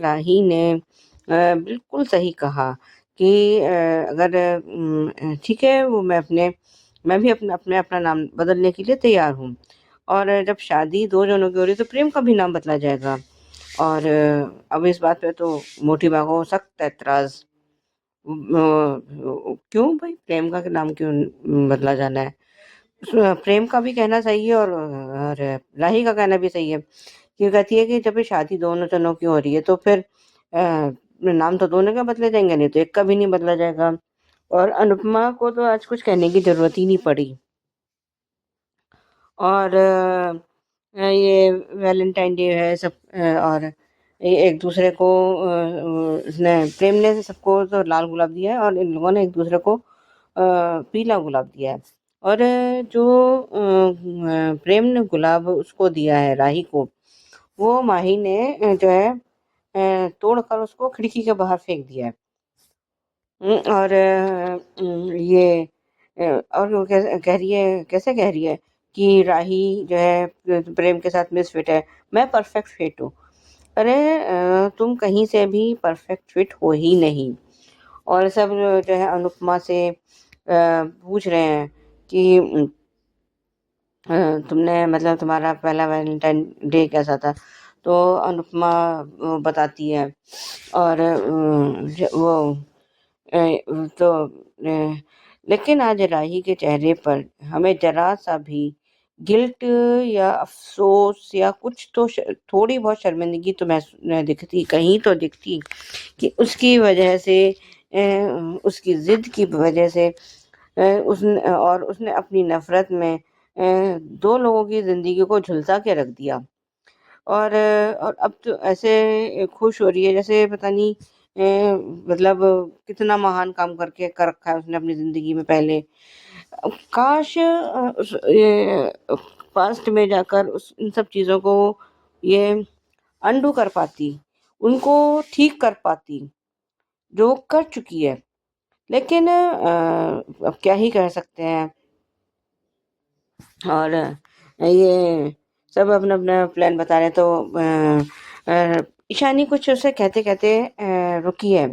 राही ने बिल्कुल सही कहा कि अगर ठीक है, वो मैं भी अपना नाम बदलने के लिए तैयार हूँ। और जब शादी दो जनों की हो रही तो प्रेम का भी नाम बदला जाएगा। और अब इस बात पे तो मोटी माँ को सख्त ऐतराज। क्यों भाई, प्रेम का नाम क्यों बदला जाना है? प्रेम का भी कहना सही है, और राही का कहना भी सही है। क्यों कहती है कि जब ये शादी दोनों जनों की हो रही है तो फिर नाम तो दोनों के बदले जाएंगे, नहीं तो एक का भी नहीं बदला जाएगा। और अनुपमा को तो आज कुछ कहने की जरूरत ही नहीं पड़ी। और ये वैलेंटाइन डे है सब, और ये एक दूसरे को उसने प्रेम ने सबको तो लाल गुलाब दिया है, और इन लोगों ने एक दूसरे को पीला गुलाब दिया है। और जो प्रेम ने गुलाब उसको दिया है राही को, वो माही ने जो है तोड़कर उसको खिड़की के बाहर फेंक दिया है। और ये और वो कह रही है, कैसे कह रही है कि राही जो है प्रेम के साथ मिसफिट है, मैं परफेक्ट फिट हूँ। अरे तुम कहीं से भी परफेक्ट फिट हो ही नहीं। और सब जो है अनुपमा से पूछ रहे हैं कि तुमने मतलब तुम्हारा पहला वैलेंटाइन डे कैसा था? तो अनुपमा बताती है। और वो तो लेकिन आज राही के चेहरे पर हमें जरा सा भी गिल्ट या अफसोस या कुछ तो थोड़ी बहुत शर्मिंदगी तो दिखती, कहीं तो दिखती, कि उसकी वजह से उसकी जिद की वजह से उसने अपनी नफरत में दो लोगों की जिंदगी को झुलसा के रख दिया। और अब तो ऐसे खुश हो रही है जैसे पता नहीं मतलब कितना महान काम करके कर रखा है उसने अपनी जिंदगी में पहले। काश पास्ट में जाकर उस इन सब चीज़ों को ये अंडू कर पाती, उनको ठीक कर पाती जो कर चुकी है। लेकिन अब क्या ही कर सकते हैं। और ये सब अपना अपना प्लान बता रहे हैं। तो ईशानी कुछ उसे कहते कहते रुकी है।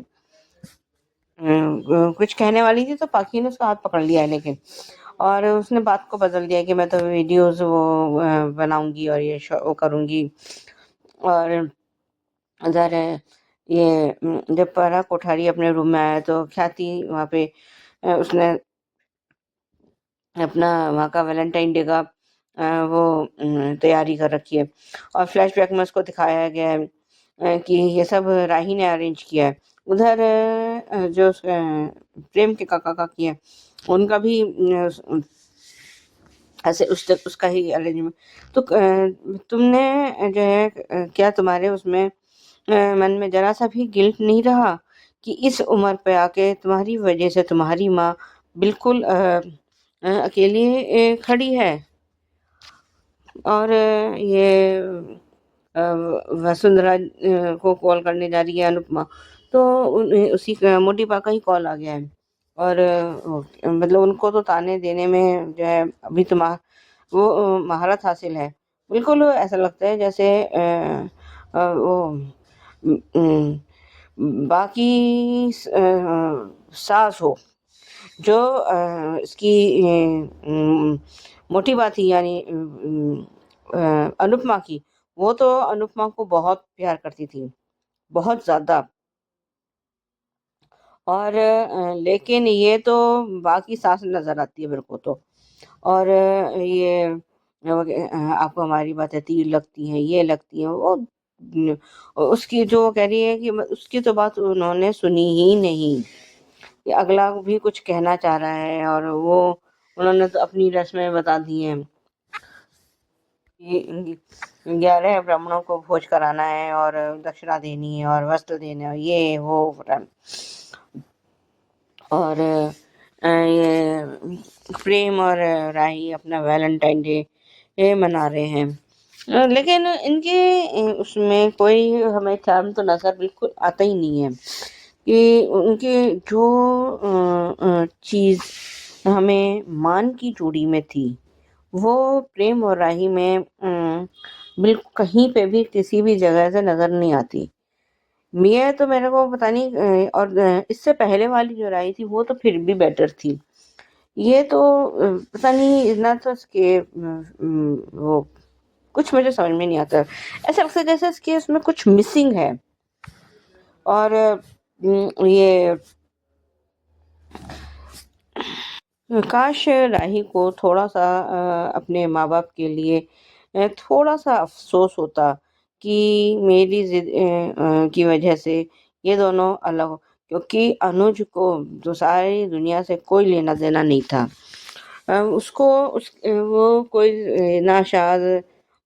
कुछ कहने वाली थी तो पाखी ने उसका हाथ पकड़ लिया है, लेकिन और उसने बात को बदल दिया कि मैं तो वीडियोस वो बनाऊंगी और ये वो करूंगी। और उधर ये जब पराग कोठारी अपने रूम में आया तो ख्याति वहाँ पे उसने अपना वहाँ का वैलेंटाइन डे का वो तैयारी कर रखी है। और फ्लैशबैक में उसको दिखाया गया है कि ये सब राही ने अरेंज किया है। उधर जो प्रेम के काका काकी है उनका भी ऐसे उसका ही अरेंजमेंट। तो तुमने जो है क्या तुम्हारे उसमें मन में जरा सा भी गिल्ट नहीं रहा कि इस उम्र पे आके तुम्हारी वजह से तुम्हारी माँ बिल्कुल अकेली खड़ी है? और ये वसुंधरा को कॉल करने जा रही है अनुपमा, तो उसी मोटी पा का ही कॉल आ गया है। और मतलब उनको तो ताने देने में जो है अभी तो वो महारत हासिल है। बिल्कुल ऐसा लगता है जैसे वो बाकी सास हो जो इसकी मोटी बात थी, यानी अनुपमा की। वो तो अनुपमा को बहुत प्यार करती थी, बहुत ज्यादा। और लेकिन ये तो बाकी सास नजर आती है मेरे को तो। और ये आपको हमारी बातें तीर लगती हैं, ये लगती हैं वो उसकी जो कह रही है कि उसकी तो बात उन्होंने सुनी ही नहीं कि अगला भी कुछ कहना चाह रहा है। और वो उन्होंने तो अपनी रस्में बता दी हैं कि 11 ब्राह्मणों को भोज कराना है और दक्षिणा देनी है और वस्त्र देने और ये वो। और ये प्रेम और राही अपना वैलेंटाइन डे ये मना रहे हैं। लेकिन इनके उसमें कोई हमें चार्म तो नजर बिल्कुल आता ही नहीं है कि उनके जो चीज हमें मान की जोड़ी में थी वो प्रेम और राही में बिल्कुल कहीं पे भी किसी भी जगह से नजर नहीं आती। मिया तो मेरे को पता नहीं और इससे पहले वाली जो राही थी वो तो फिर भी बेटर थी। ये तो पता नहीं इतना तो इसके वो कुछ मुझे समझ में नहीं आता। ऐसा लगता है जैसे इसके उसमें कुछ मिसिंग है। और ये काश राही को थोड़ा सा अपने माँ बाप के लिए थोड़ा सा अफसोस होता कि मेरी जिद की वजह से ये दोनों अलग हो, क्योंकि अनुज को तो सारी दुनिया से कोई लेना देना नहीं था। उसको वो कोई ना शाद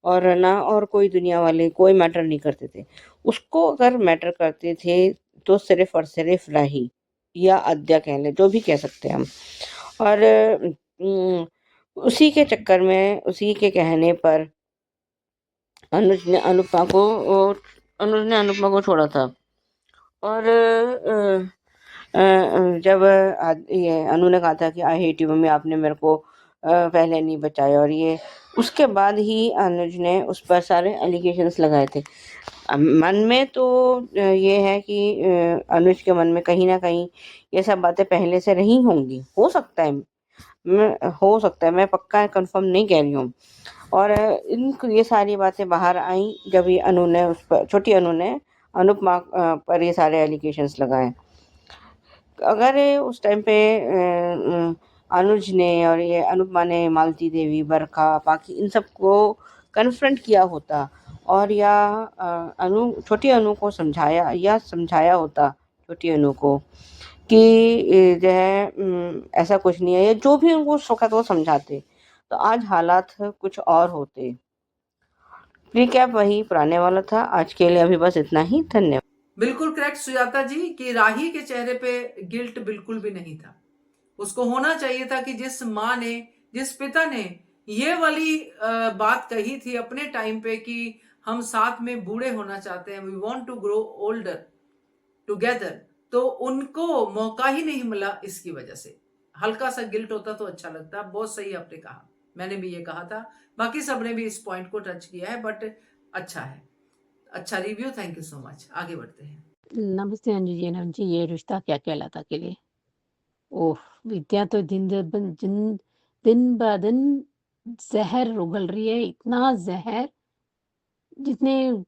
और ना और कोई दुनिया वाले कोई मैटर नहीं करते थे। उसको अगर मैटर करते थे तो सिर्फ और सिर्फ राही या आद्या कह ले, जो भी कह सकते हैं हम। और उसी के चक्कर में उसी के कहने पर अनुज ने अनुपमा को छोड़ा था। और जब ये अनु ने कहा था कि आई हेट यू मम्मी, आपने मेरे को पहले नहीं बचाया, और ये उसके बाद ही अनुज ने उस पर सारे एलिगेशंस लगाए थे। मन में तो ये है कि अनुज के मन में कहीं ना कहीं ये सब बातें पहले से रही होंगी। हो सकता है मैं पक्का कंफर्म नहीं कह रही हूँ। और ये सारी बातें बाहर आई जब ये अनु ने छोटी अनु ने अनुपमा पर ये सारे एलिगेशंस लगाए। अगर उस टाइम पे अनुज ने और ये अनुपमा ने मालती देवी, बरखा, पाखी इन सबको कन्फ्रंट किया होता और या छोटी अनु को समझाया होता छोटी अनु को कि जो है ऐसा कुछ नहीं है, या जो भी उनको शौक वो समझाते, तो आज हालात कुछ और होते। रिकैप वही पुराने वाला था। आज के लिए अभी बस इतना ही। धन्यवाद। बिल्कुल करेक्ट सुजाता जी कि राही के चेहरे पे गिल्ट बिल्कुल भी नहीं था। उसको होना चाहिए था कि जिस माँ ने, जिस पिता ने ये वाली बात कही थी अपने टाइम पे कि हम साथ में बूढ़े होना चाहते हैं, we want to grow older together, तो उनको मौका ही नहीं मिला। इसकी वजह से हल्का सा गिल्ट होता तो अच्छा लगता। बहुत सही आपने कहा। मैंने भी ये कहा था, बाकी सबने भी इस पॉइंट को टच किया है, बट अच्छा है, अच्छा review, thank you so much. आगे बढ़ते हैं। नमस्ते अंजू जी। अनंत जी, ये रिश्ता क्या कहलाता के लिए, ओह विद्या तो दिन ब दिन जहर उगल रही है, इतना जहर जितने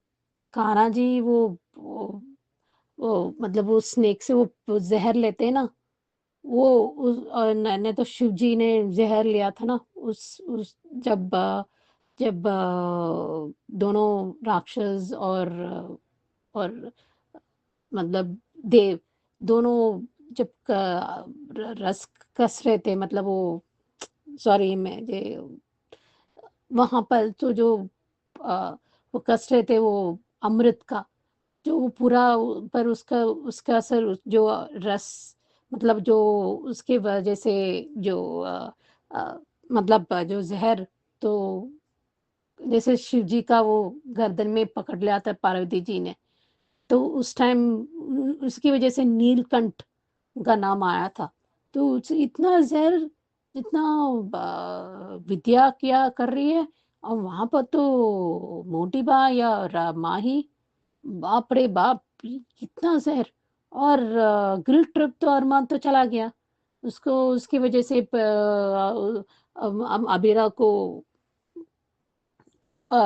कान्हा जी वो मतलब वो स्नेक से वो जहर लेते हैं ना, वो और मैंने तो शिव जी ने जहर लिया था ना, उस जब दोनों राक्षस और मतलब देव दोनों जब रस कस रहे थे, मतलब वो सॉरी मैं ये वहां पर तो जो वो कस रहे थे वो अमृत का जो वो पूरा पर उसका उसका असर जो रस मतलब जो उसके वजह से जो मतलब जो जहर तो जैसे शिव जी का वो गर्दन में पकड़ लिया था पार्वती जी ने, तो उस टाइम उसकी वजह से नीलकंठ का नाम आया था। तो इतना जहर जितना विद्या क्या कर रही है, और वहां पर तो मोटी बा या माही, बाप रे बाप, कितना जहर। और गिल ट्रिप तो अरमान तो चला गया, उसको उसकी वजह से अबीरा को अ,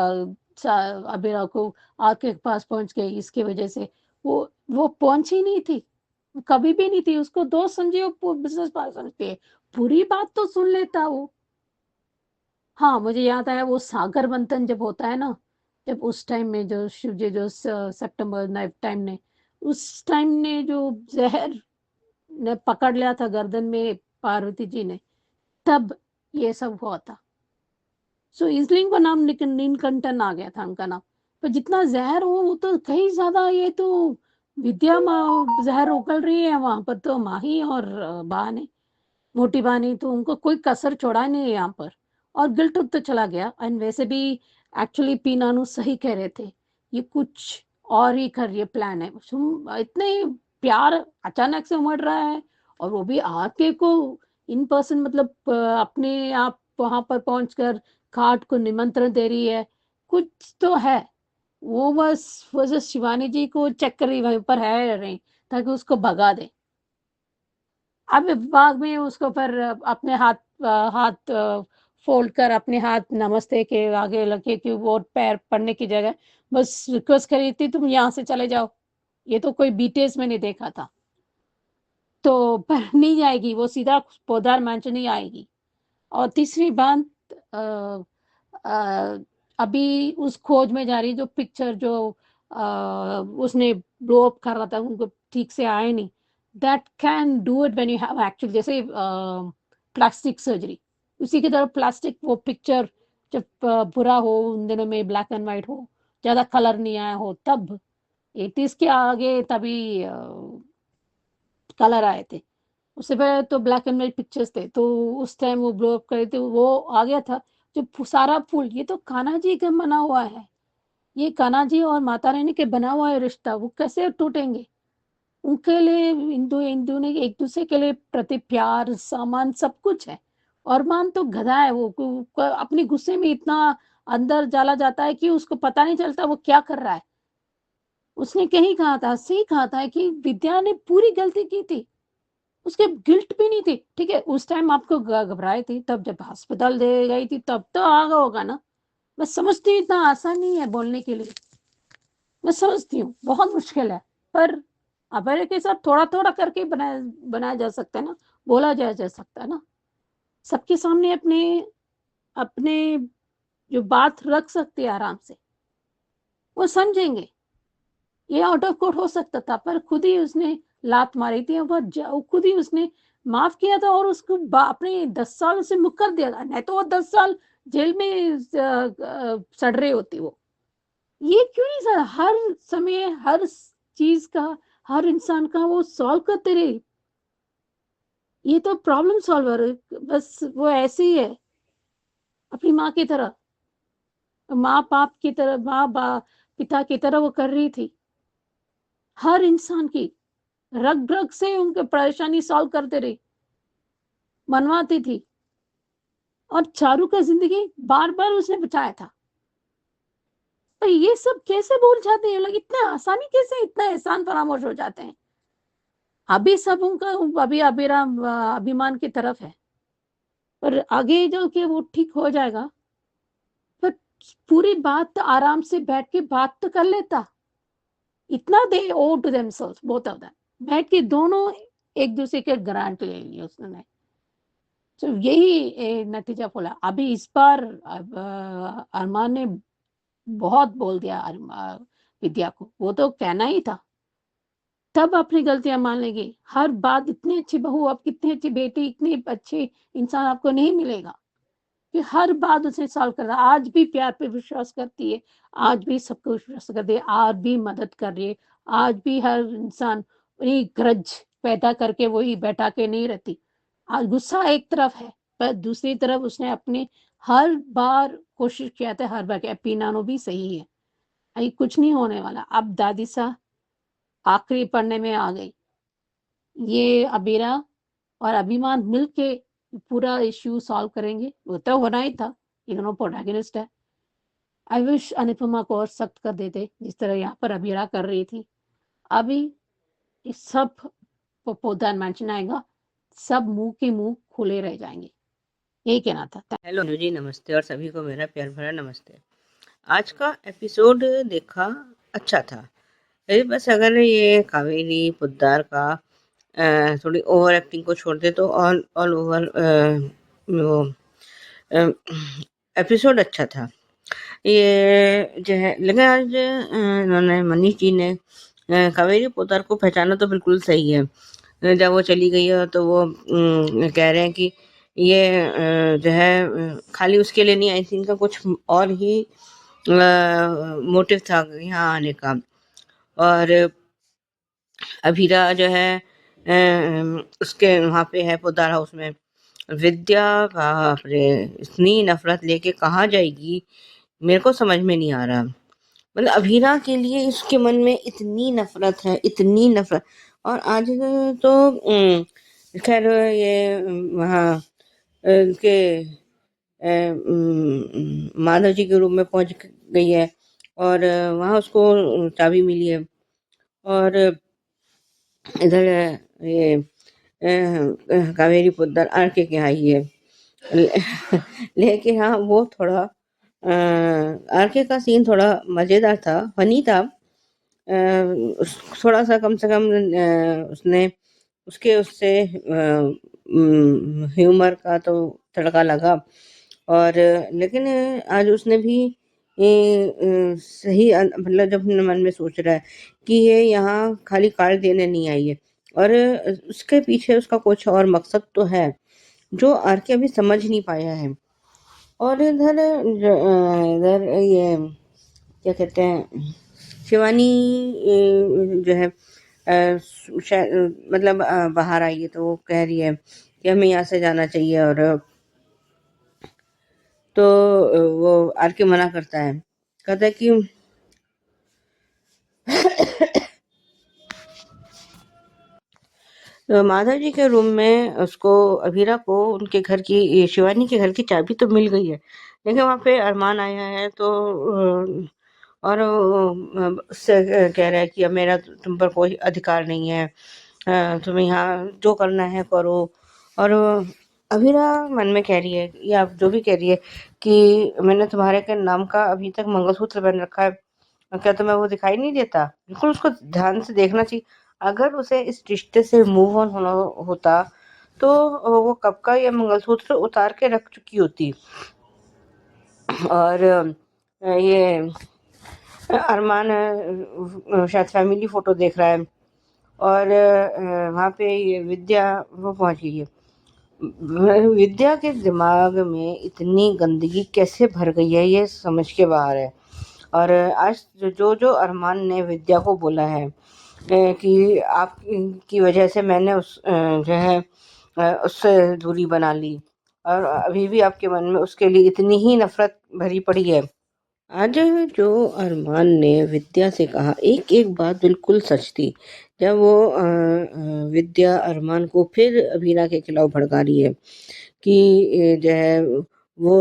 अबीरा को आग के पास पहुंच गई, इसकी वजह से वो पहुंची नहीं थी, कभी भी नहीं थी, उसको दोस्त समझे, वो बिजनेस पार्टनर समझती है, पूरी बात तो सुन लेता वो। हाँ, मुझे याद आया वो सागर मंथन जब होता है ना, जब उस टाइम में जो शिव जी जो सितंबर नाइट टाइम ने उस टाइम ने जो जहर ने पकड़ लिया था गर्दन में पार्वती जी ने, तब ये सब हुआ था। सो इसलिए उनका नाम नीलकंठन आ गया था उनका नाम। पर जितना जहर हो वो तो कहीं ज्यादा, ये तो विद्या जहर उगल रही है वहां पर, तो माही और बा ने मोटी बा ने तो उनको कोई कसर छोड़ा नहीं है यहाँ पर। और गिल्ट तो चला गया, एंड वैसे भी एक्चुअली पी नानू सही कह रहे थे, ये कुछ और ही कर ये प्लान है, इतने प्यार अचानक से उमड़ रहा है, और वो भी आके को इन पर्सन, मतलब अपने आप वहां पर पहुंचकर खाट को निमंत्रण दे रही है, कुछ तो है। वो बस शिवानी जी को चेक कर रही वहीं पर है रही, ताकि उसको भगा दे। अब बाद में उसको फिर अपने हाथ फोल्ड कर अपने हाथ नमस्ते के आगे लगे कि वो पैर पड़ने की जगह बस रिक्वेस्ट करी थी, तुम यहाँ से चले जाओ। ये तो कोई बीटीएस में नहीं देखा था। तो पर नहीं जाएगी वो, सीधा पोदार मैंशन ही आएगी। और तीसरी बात, अ, अ, अभी उस खोज में जा रही जो पिक्चर जो उसने ब्लो अप कर रहा था, उनको ठीक से आए नहीं, that can do it when you have actually, जैसे प्लास्टिक सर्जरी, उसी की तरह प्लास्टिक वो पिक्चर जब बुरा हो, उन दिनों में ब्लैक एंड वाइट हो, ज्यादा कलर नहीं आया हो, तब 80s के आगे तभी कलर आए थे, उससे पहले तो ब्लैक एंड व्हाइट पिक्चर्स थे, तो उस टाइम वो ब्लो अप करे थे, वो आ गया था। जो सारा फूल, ये तो कान्हा जी का बना हुआ है, ये कान्हा जी और माता रानी के बना हुआ है रिश्ता, वो कैसे टूटेंगे। उनके लिए हिंदू हिंदू ने एक दूसरे के लिए प्रति प्यार सामान सब कुछ है। और मान तो गधा है वो, अपने गुस्से में इतना अंदर चला जाता है कि उसको पता नहीं चलता वो क्या कर रहा है। उसने कहीं कहा था, सही कहा था कि विद्या ने पूरी गलती की थी, उसके गिल्ट भी नहीं थी। ठीक है, उस टाइम आपको घबराई थी, तब जब अस्पताल दे गई थी तब तो आ गया होगा ना। मैं समझती हूँ इतना आसान नहीं है बोलने के लिए, मैं समझती हूँ बहुत मुश्किल है, पर अभय के साथ थोड़ा थोड़ा करके बनाया बनाया जा सकता है ना, बोला जा सकता है ना, सबके सामने अपने अपने जो बात रख सकते हैं आराम से, वो समझेंगे। ये आउट ऑफ कोर्ट हो सकता था, पर खुद ही उसने लात मारी थी, और खुद ही उसने माफ किया था, और उसको अपने 10 साल से मुकर दिया था, नहीं तो वो 10 साल जेल में सड़ रही होती वो। ये क्यों नहीं सर, हर समय हर चीज का, हर इंसान का वो सॉल्व करते रहे। ये तो प्रॉब्लम सॉल्वर, बस वो ऐसे ही है, अपनी माँ की तरह, माँ बाप की तरह, पिता की तरह वो कर रही थी, हर इंसान की रग रग से उनके परेशानी सॉल्व करते रही, मनवाती थी। और चारू का ज़िंदगी बार-बार उसने बचाया था। पर ये सब कैसे भूल जाते हैं ये लोग? इतने आसानी कैसे इतना एहसान फरामोश हो जाते हैं? अभी सब उनका अभी अभिराम अभिमान की तरफ है, पर आगे चल के वो ठीक हो जाएगा। पर पूरी बात आराम से बैठ के बात तो कर लेता। इतना they owe to themselves both of them. बैठ के दोनों एक-दूसरे के गारंटी ले ली उसने। तो यही नतीजा बोला। अभी इस बार अरमान ने बहुत बोल दिया विद्या को। वो तो कहना ही था। तब अपनी गलतियाँ मान लेगी। हर बात इतनी अच्छी बहू, अब कितनी अच्छी बेटी, इतनी अच्छी इंसान आपको नहीं मिलेगा कि हर बात उसे सॉल्व कर रहा है। आज भी प्यार पे विश्वास करती है, आज भी सबको विश्वास करती है, आज भी मदद कर रही है, आज भी हर इंसान वही ग्रज पैदा करके वही बैठा के नहीं रहती। आज गुस्सा एक तरफ है, पर दूसरी तरफ उसने अपने हर बार कोशिश किया था, हर बार कि पीनानो भी सही है, अभी कुछ नहीं होने वाला। अब दादी सा आखिरी पन्ने में आ गई। ये अबीरा और अभिमान मिलके पूरा इश्यू सॉल्व करेंगे। वो तो होना ही था, ये दोनों प्रोटैगनिस्ट है। आई विश अनुपमा को और सख्त कर देते जिस तरह यहाँ पर अबीरा कर रही थी। अभी इस सब पोपोदान मेंशन आएगा, सब मुंह के मुंह खुले रह जाएंगे। यही कहना था। हेलो अनु जी, नमस्ते और सभी को मेरा प्यार भरा नमस्ते। आज का एपिसोड देखा, अच्छा था। बस अगर ये कावेरी पोद्दार का थोड़ी ओवर एक्टिंग को छोड़ दे तो ऑल ओवर वो एपिसोड अच्छा था। ये जो है लगा आज इन्होंने मनीष जी ने कावेरी पोद्दार को पहचाना तो बिल्कुल सही है। जब वो चली गई है तो वो कह रहे हैं कि ये जो है खाली उसके लिए नहीं आई थी, इनका कुछ और ही मोटिव था यहाँ आने का। और अभीरा जो है उसके वहाँ पे है पोद्दार हाउस में। विद्या बाप रे, इतनी नफरत लेके कहाँ जाएगी मेरे को समझ में नहीं आ रहा। मतलब अभीरा के लिए इसके मन में इतनी नफरत है, इतनी नफरत। और आज तो खैर ये वहाँ के माधव जी के रूम में पहुंच गई है और वहाँ उसको चाबी मिली है। और इधर ये कावेरी पोद्दार आरके के आई है। लेकिन हाँ वो थोड़ा आरके का सीन थोड़ा मज़ेदार था, फनी था। थोड़ा सा कम से कम उसने उससे ह्यूमर का तो तड़का लगा। और लेकिन आज उसने भी सही मतलब जब अपने मन में सोच रहा है कि ये यहाँ खाली कार्ड देने नहीं आई है और उसके पीछे उसका कुछ और मकसद तो है जो आरके अभी समझ नहीं पाया है। और इधर इधर ये क्या कहते हैं, शिवानी जो है मतलब बाहर आई है तो वो कह रही है कि हमें यहाँ से जाना चाहिए। और तो वो आरके मना करता है, कहता है कि तो माधव जी के रूम में उसको अभीरा को उनके घर की शिवानी के घर की चाबी तो मिल गई है, लेकिन वहाँ पे अरमान आया है तो और उससे कह रहा है कि अब मेरा तुम पर कोई अधिकार नहीं है, तुम्हें यहाँ जो करना है करो। और अभीरा मन में कह रही है या जो भी कह रही है कि मैंने तुम्हारे के नाम का अभी तक मंगलसूत्र पहन रखा है, क्या तुम्हें वो दिखाई नहीं देता? बिल्कुल उसको ध्यान से देखना चाहिए। अगर उसे इस रिश्ते से मूव ऑन होना होता तो वो कब का ये मंगलसूत्र उतार के रख चुकी होती। और ये अरमान शायद फैमिली फोटो देख रहा है और वहाँ पे ये विद्या वो पहुँच गई है। विद्या के दिमाग में इतनी गंदगी कैसे भर गई है ये समझ के बाहर है। और आज जो अरमान ने विद्या को बोला है कि आप की वजह से मैंने उस जो है उससे दूरी बना ली और अभी भी आपके मन में उसके लिए इतनी ही नफरत भरी पड़ी है। आज जो अरमान ने विद्या से कहा एक एक बात बिल्कुल सच थी। जब वो विद्या अरमान को फिर अभीरा के खिलाफ भड़का रही है कि जो है वो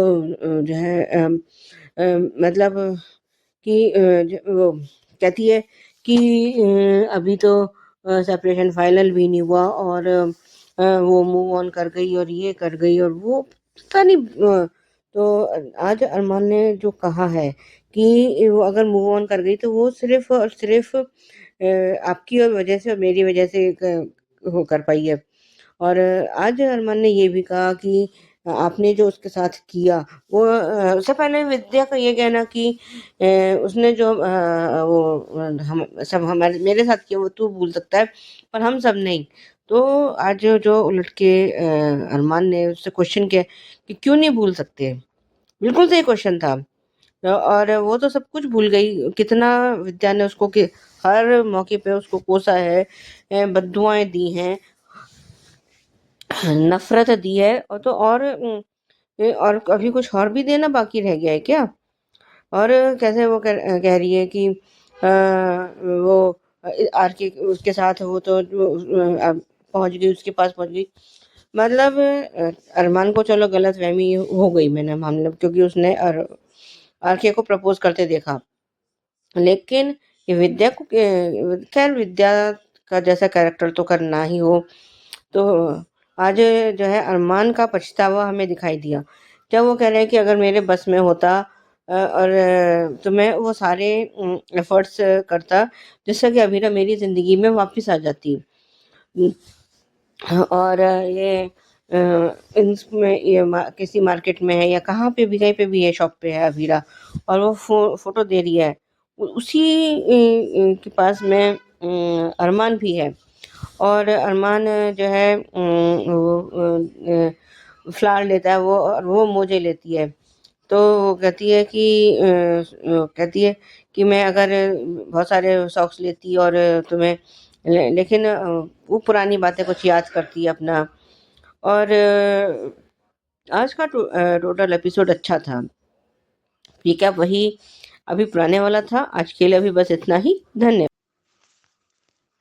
जो है मतलब कि वो कहती है कि अभी तो सेपरेशन फाइनल भी नहीं हुआ और वो मूव ऑन कर गई और ये कर गई और वो पता नहीं तो आज अरमान ने जो कहा है कि वो अगर मूव ऑन कर गई तो वो सिर्फ और सिर्फ आपकी और वजह से और मेरी वजह से वो कर पाई है। और आज अरमान ने ये भी कहा कि आपने जो उसके साथ किया वो उससे पहले विद्या का ये कहना कि उसने जो वो हम सब हमारे मेरे साथ किया वो तू भूल सकता है पर हम सब नहीं। तो आज जो उलट के अरमान ने उससे क्वेश्चन किया कि क्यों नहीं भूल सकते, बिल्कुल सही क्वेश्चन था। और वो तो सब कुछ भूल गई, कितना विद्या ने उसको कि हर मौके पे उसको कोसा है, बद्दुआएं दी हैं, नफ़रत दी है और तो और अभी कुछ और भी देना बाकी रह गया है क्या? और कैसे वो कह रही है कि वो आर के उसके साथ वो तो पहुँच गई, उसके पास पहुँच गई। मतलब अरमान को चलो गलतफ़हमी हो गई मैंने मतलब क्योंकि उसने आर के को प्रपोज़ करते देखा। लेकिन ये विद्या को खैर विद्या का जैसा कैरेक्टर तो करना ही हो, तो आज जो है अरमान का पछतावा हमें दिखाई दिया। जब वो कह रहे हैं कि अगर मेरे बस में होता और तो मैं वो सारे एफ़र्ट्स करता जिससे कि अभी ना मेरी ज़िंदगी में वापस आ जाती। और ये इसमें ये किसी मार्केट में है या कहाँ पे भी कहीं पे भी है, शॉप पे है अभीरा और वो फोटो दे रही है, उसी के पास में अरमान भी है और अरमान जो है वो फ्लावर लेता है वो और वो मुझे लेती है। तो वो कहती है कि कहती है कि मैं अगर बहुत सारे सॉक्स लेती और तुम्हें लेकिन वो पुरानी बातें कुछ याद करती है अपना। और आज का टोटल एपिसोड अच्छा था। रिकैप वही अभी पुराने वाला था। आज के लिए अभी बस इतना ही। धन्यवाद।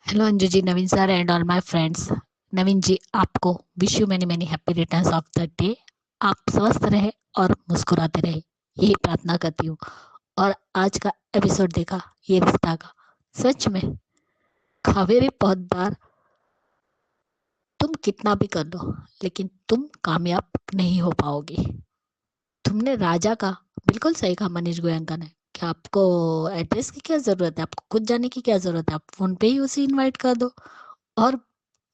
Hello Anju ji, Naveen sir and all my friends. Naveen ji, आपको wish you many many happy returns of the day. आप स्वस्थ रहे और मुस्कुराते रहे, यही प्रार्थना करती हूँ। और आज का एपिसोड देखा ये रिश्ता का, सच में कावेरी बहुत बार तुम कितना भी कर लो लेकिन तुम कामयाब नहीं हो पाओगी। तुमने राजा का बिल्कुल सही कहा मनीष गोयनका ने कि आपको एड्रेस की क्या जरूरत है, आपको खुद जाने की क्या जरूरत है, आप फोन पे ही उसे इनवाइट कर दो। और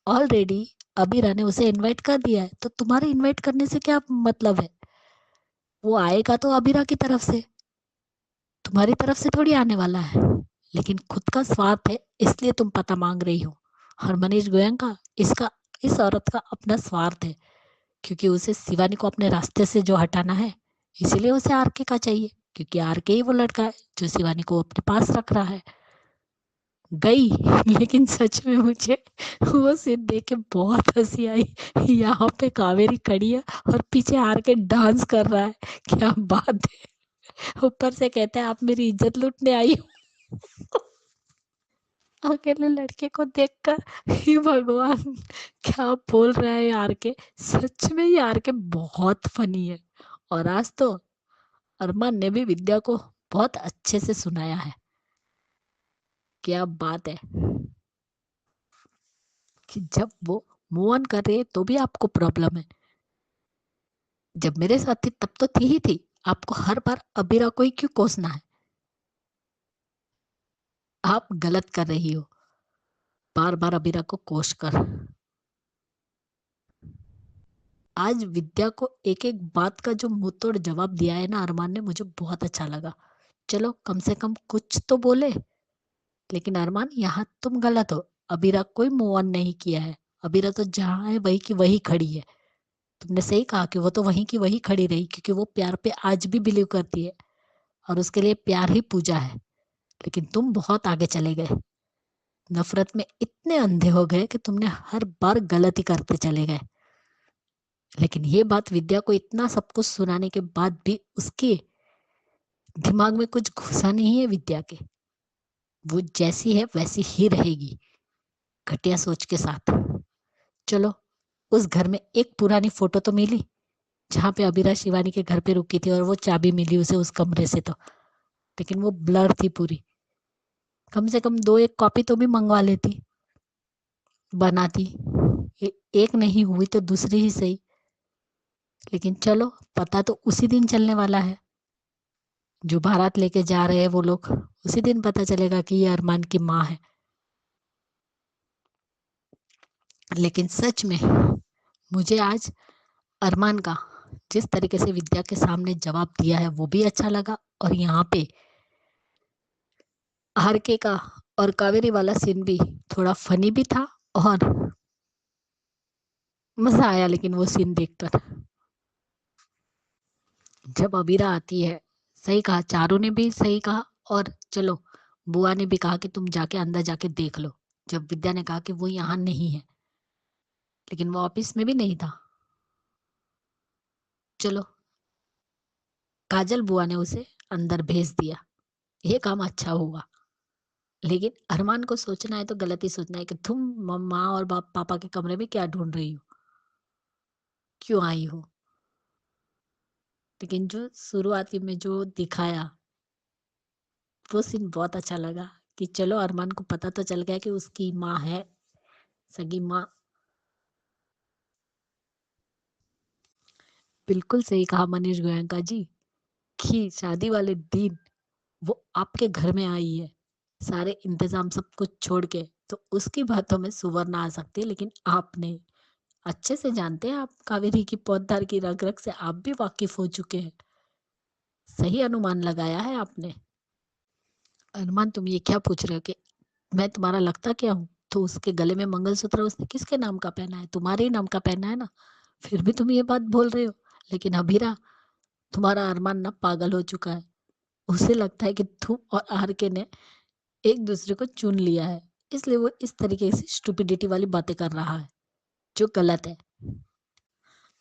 ऑलरेडी अबीरा ने उसे इनवाइट कर दिया है, तो तुम्हारे इनवाइट करने से क्या मतलब है? वो आएगा तो अबीरा की तरफ से, तुम्हारी तरफ से थोड़ी आने वाला है। लेकिन खुद का स्वार्थ है इसलिए तुम पता मांग रही हो। और मनीष गोयनका, इसका इस औरत का अपना स्वार्थ है क्योंकि उसे शिवानी को अपने रास्ते से जो हटाना है, इसीलिए उसे आरके का चाहिए क्योंकि आरके ही वो लड़का है जो शिवानी को अपने पास रख रहा है। गई लेकिन सच में मुझे वो सीन देख के बहुत हंसी आई। यहाँ पे कावेरी खड़ी है और पीछे आरके डांस कर रहा है, क्या बात है। ऊपर से कहते हैं आप मेरी इज्जत लूटने आई हो। अकेले लड़के को देखकर हे भगवान, क्या बोल रहा है यार के। सच में यार के बहुत फनी है। और आज तो अरमान ने भी विद्या को बहुत अच्छे से सुनाया है, क्या बात है कि जब वो मूव ऑन कर रही है तो भी आपको प्रॉब्लम है। जब मेरे साथ थी तब तो थी ही थी, आपको हर बार अबीरा को ही क्यों कोसना है? आप गलत कर रही हो बार बार अबीरा को कोस कर। आज विद्या को एक एक बात का जो मुंह तोड़ जवाब दिया है ना अरमान ने, मुझे बहुत अच्छा लगा। चलो कम से कम कुछ तो बोले। लेकिन अरमान, यहाँ तुम गलत हो। अबीरा कोई मूव ऑन नहीं किया है, अबीरा तो जहाँ है वही की वही खड़ी है। तुमने सही कहा कि वो तो वहीं की वही खड़ी रही क्योंकि वो प्यार पे आज भी बिलीव करती है और उसके लिए प्यार ही पूजा है। लेकिन तुम बहुत आगे चले गए, नफरत में इतने अंधे हो गए कि तुमने हर बार गलती करते चले गए। लेकिन ये बात विद्या को इतना सब कुछ सुनाने के बाद भी उसके दिमाग में कुछ घुसा नहीं है। विद्या के वो जैसी है वैसी ही रहेगी, घटिया सोच के साथ। चलो उस घर में एक पुरानी फोटो तो मिली, जहाँ पे अबीरा शिवानी के घर पे रुकी थी और वो चाबी मिली उसे उस कमरे से, तो लेकिन वो ब्लर थी पूरी। कम से कम 2-1 कॉपी तो भी मंगवा लेती, बनाती। एक नहीं हुई तो दूसरी ही सही, लेकिन चलो पता तो उसी दिन चलने वाला है। जो बारात लेके जा रहे हैं वो लोग, उसी दिन पता चलेगा कि ये अरमान की माँ है। लेकिन सच में मुझे आज अरमान का जिस तरीके से विद्या के सामने जवाब दिया है वो भी अच्छा लगा, और यहाँ पे आरके का और कावेरी वाला सीन भी थोड़ा फनी भी था और मजा आया। लेकिन वो सीन देखकर जब अबीरा आती है, सही कहा, चारू ने भी सही कहा, और चलो बुआ ने भी कहा कि तुम जाके अंदर जाके देख लो। जब विद्या ने कहा कि वो यहाँ नहीं है, लेकिन वो ऑफिस में भी नहीं था। चलो काजल बुआ ने उसे अंदर भेज दिया, ये काम अच्छा हुआ। लेकिन अरमान को सोचना है तो गलत ही सोचना है कि तुम मम्मा और पापा के कमरे में क्या ढूंढ रही हो, क्यों आई हो। लेकिन जो शुरुआती में जो दिखाया वो सीन बहुत अच्छा लगा कि चलो अरमान को पता तो चल गया कि उसकी माँ है, सगी माँ। बिल्कुल सही कहा मनीष गोयनका जी कि शादी वाले दिन वो आपके घर में आई है, सारे इंतजाम सब कुछ छोड़ के, तो उसकी बातों में सुवर्ण आ सकती है। लेकिन आपने अच्छे से जानते हैं, आप कावेरी की पौधार की रग रग से आप भी वाकिफ हो चुके हैं। सही अनुमान लगाया है आपने। अरमान तुम ये क्या पूछ रहे हो कि मैं तुम्हारा लगता क्या हूँ? तो उसके गले में मंगलसूत्र उसने किसके नाम का पहना है? तुम्हारे ही नाम का पहना है ना। फिर भी तुम ये बात बोल रहे हो। लेकिन अभीरा, तुम्हारा अरमान ना पागल हो चुका है। उसे लगता है कि तुम और आरके ने एक दूसरे को चुन लिया है, इसलिए वो इस तरीके से स्टूपिडिटी वाली बातें कर रहा है, जो गलत है।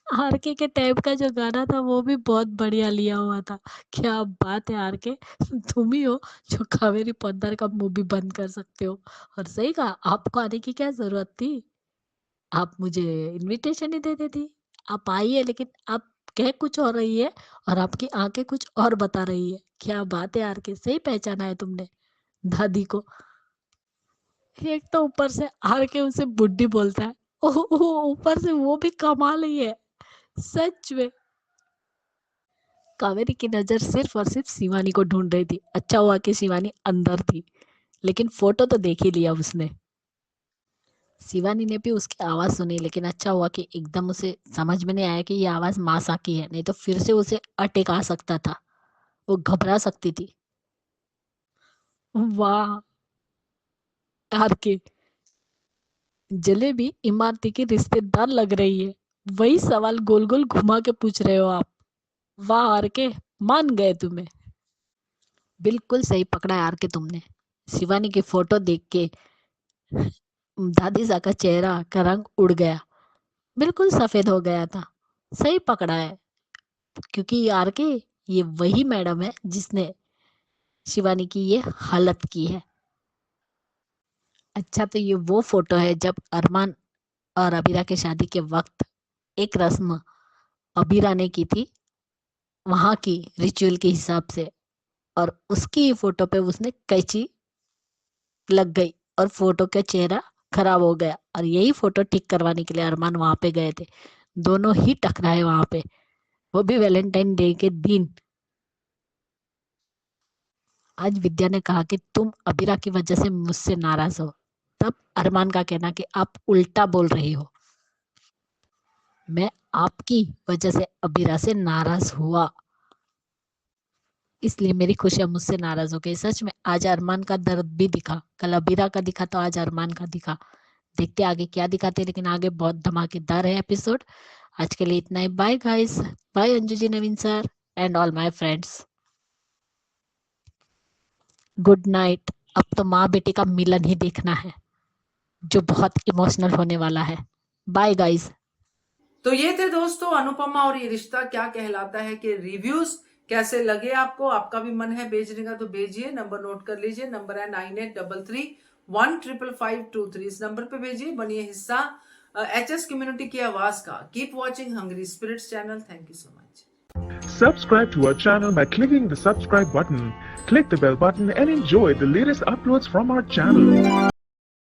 आरके के टाइप का जो गाना था वो भी बहुत बढ़िया लिया हुआ था। क्या बात है आरके, तुम ही हो जो कावेरी पोद्दार का मुंह भी बंद कर सकते हो। और सही कहा, आपको आने की क्या जरूरत थी? आप मुझे इनविटेशन ही दे देती। आप आई है, लेकिन आप कह कुछ और रही है और आपकी आंखें कुछ और बता रही है। क्या बात है आरके, सही पहचाना है तुमने दादी को। एक तो ऊपर से आरके उसे बुड्ढी बोलता है, ऊपर से वो भी कमाल ही है सच में। कावेरी की नजर सिर्फ और सिर्फ शिवानी को ढूंढ रही थी। अच्छा हुआ कि शिवानी अंदर थी, लेकिन फोटो तो देख ही लिया उसने। शिवानी ने भी उसकी आवाज सुनी, लेकिन अच्छा हुआ कि एकदम उसे समझ में नहीं आया कि ये आवाज मासा की है, नहीं तो फिर से उसे अटैक आ सकता था, वो घबरा सकती थी। वाह यार के जलेबी इमारती की रिश्तेदार लग रही है। वही सवाल गोल गोल घुमा के पूछ रहे हो आप। वाह आर के, मान गए तुम्हें। बिल्कुल सही पकड़ा यार के तुमने। शिवानी की फोटो देख के दादी सा का चेहरा का रंग उड़ गया, बिल्कुल सफेद हो गया था। सही पकड़ा है, क्योंकि यार के ये वही मैडम है जिसने शिवानी की ये हालत की है। अच्छा, तो ये वो फोटो है जब अरमान और अबीरा के शादी के वक्त एक रस्म अबीरा ने की थी, वहां की रिचुअल के हिसाब से, और उसकी फोटो पे उसने कैंची लग गई और फोटो का चेहरा खराब हो गया, और यही फोटो ठीक करवाने के लिए अरमान वहां पे गए थे। दोनों ही टकराए वहां पे, वो भी वैलेंटाइन डे के दिन। आज विद्या ने कहा कि तुम अबीरा की वजह से मुझसे नाराज हो, तब अरमान का कहना कि आप उल्टा बोल रही हो। मैं आपकी वजह से अबीरा से नाराज हुआ, इसलिए मेरी खुशियां मुझसे नाराज हो गई। सच में आज अरमान का दर्द भी दिखा, कल अबीरा का दिखा तो आज अरमान का दिखा। देखते आगे क्या दिखाते, लेकिन आगे बहुत धमाकेदार है एपिसोड। आज के लिए इतना ही। Bye guys, bye Anju ji, Naveen sir and all my friends. Good night. अब तो माँ बेटे का मिलन ही देखना है, जो बहुत इमोशनल होने वाला है। Bye guys. तो ये थे दोस्तों अनुपमा और ये रिश्ता क्या कहलाता है के रिव्यूज। कैसे लगे आपको? आपका भी मन है भेजने का तो भेजिए। नंबर नोट कर लीजिए, नंबर है 9833155523। इस नंबर पे भेजिए, बनिए हिस्सा एचएस कम्युनिटी की आवाज का। Keep watching Hungry Spirits channel. Thank you so much. Subscribe to our channel by clicking the subscribe button. Click the bell button and enjoy the latest uploads from our channel.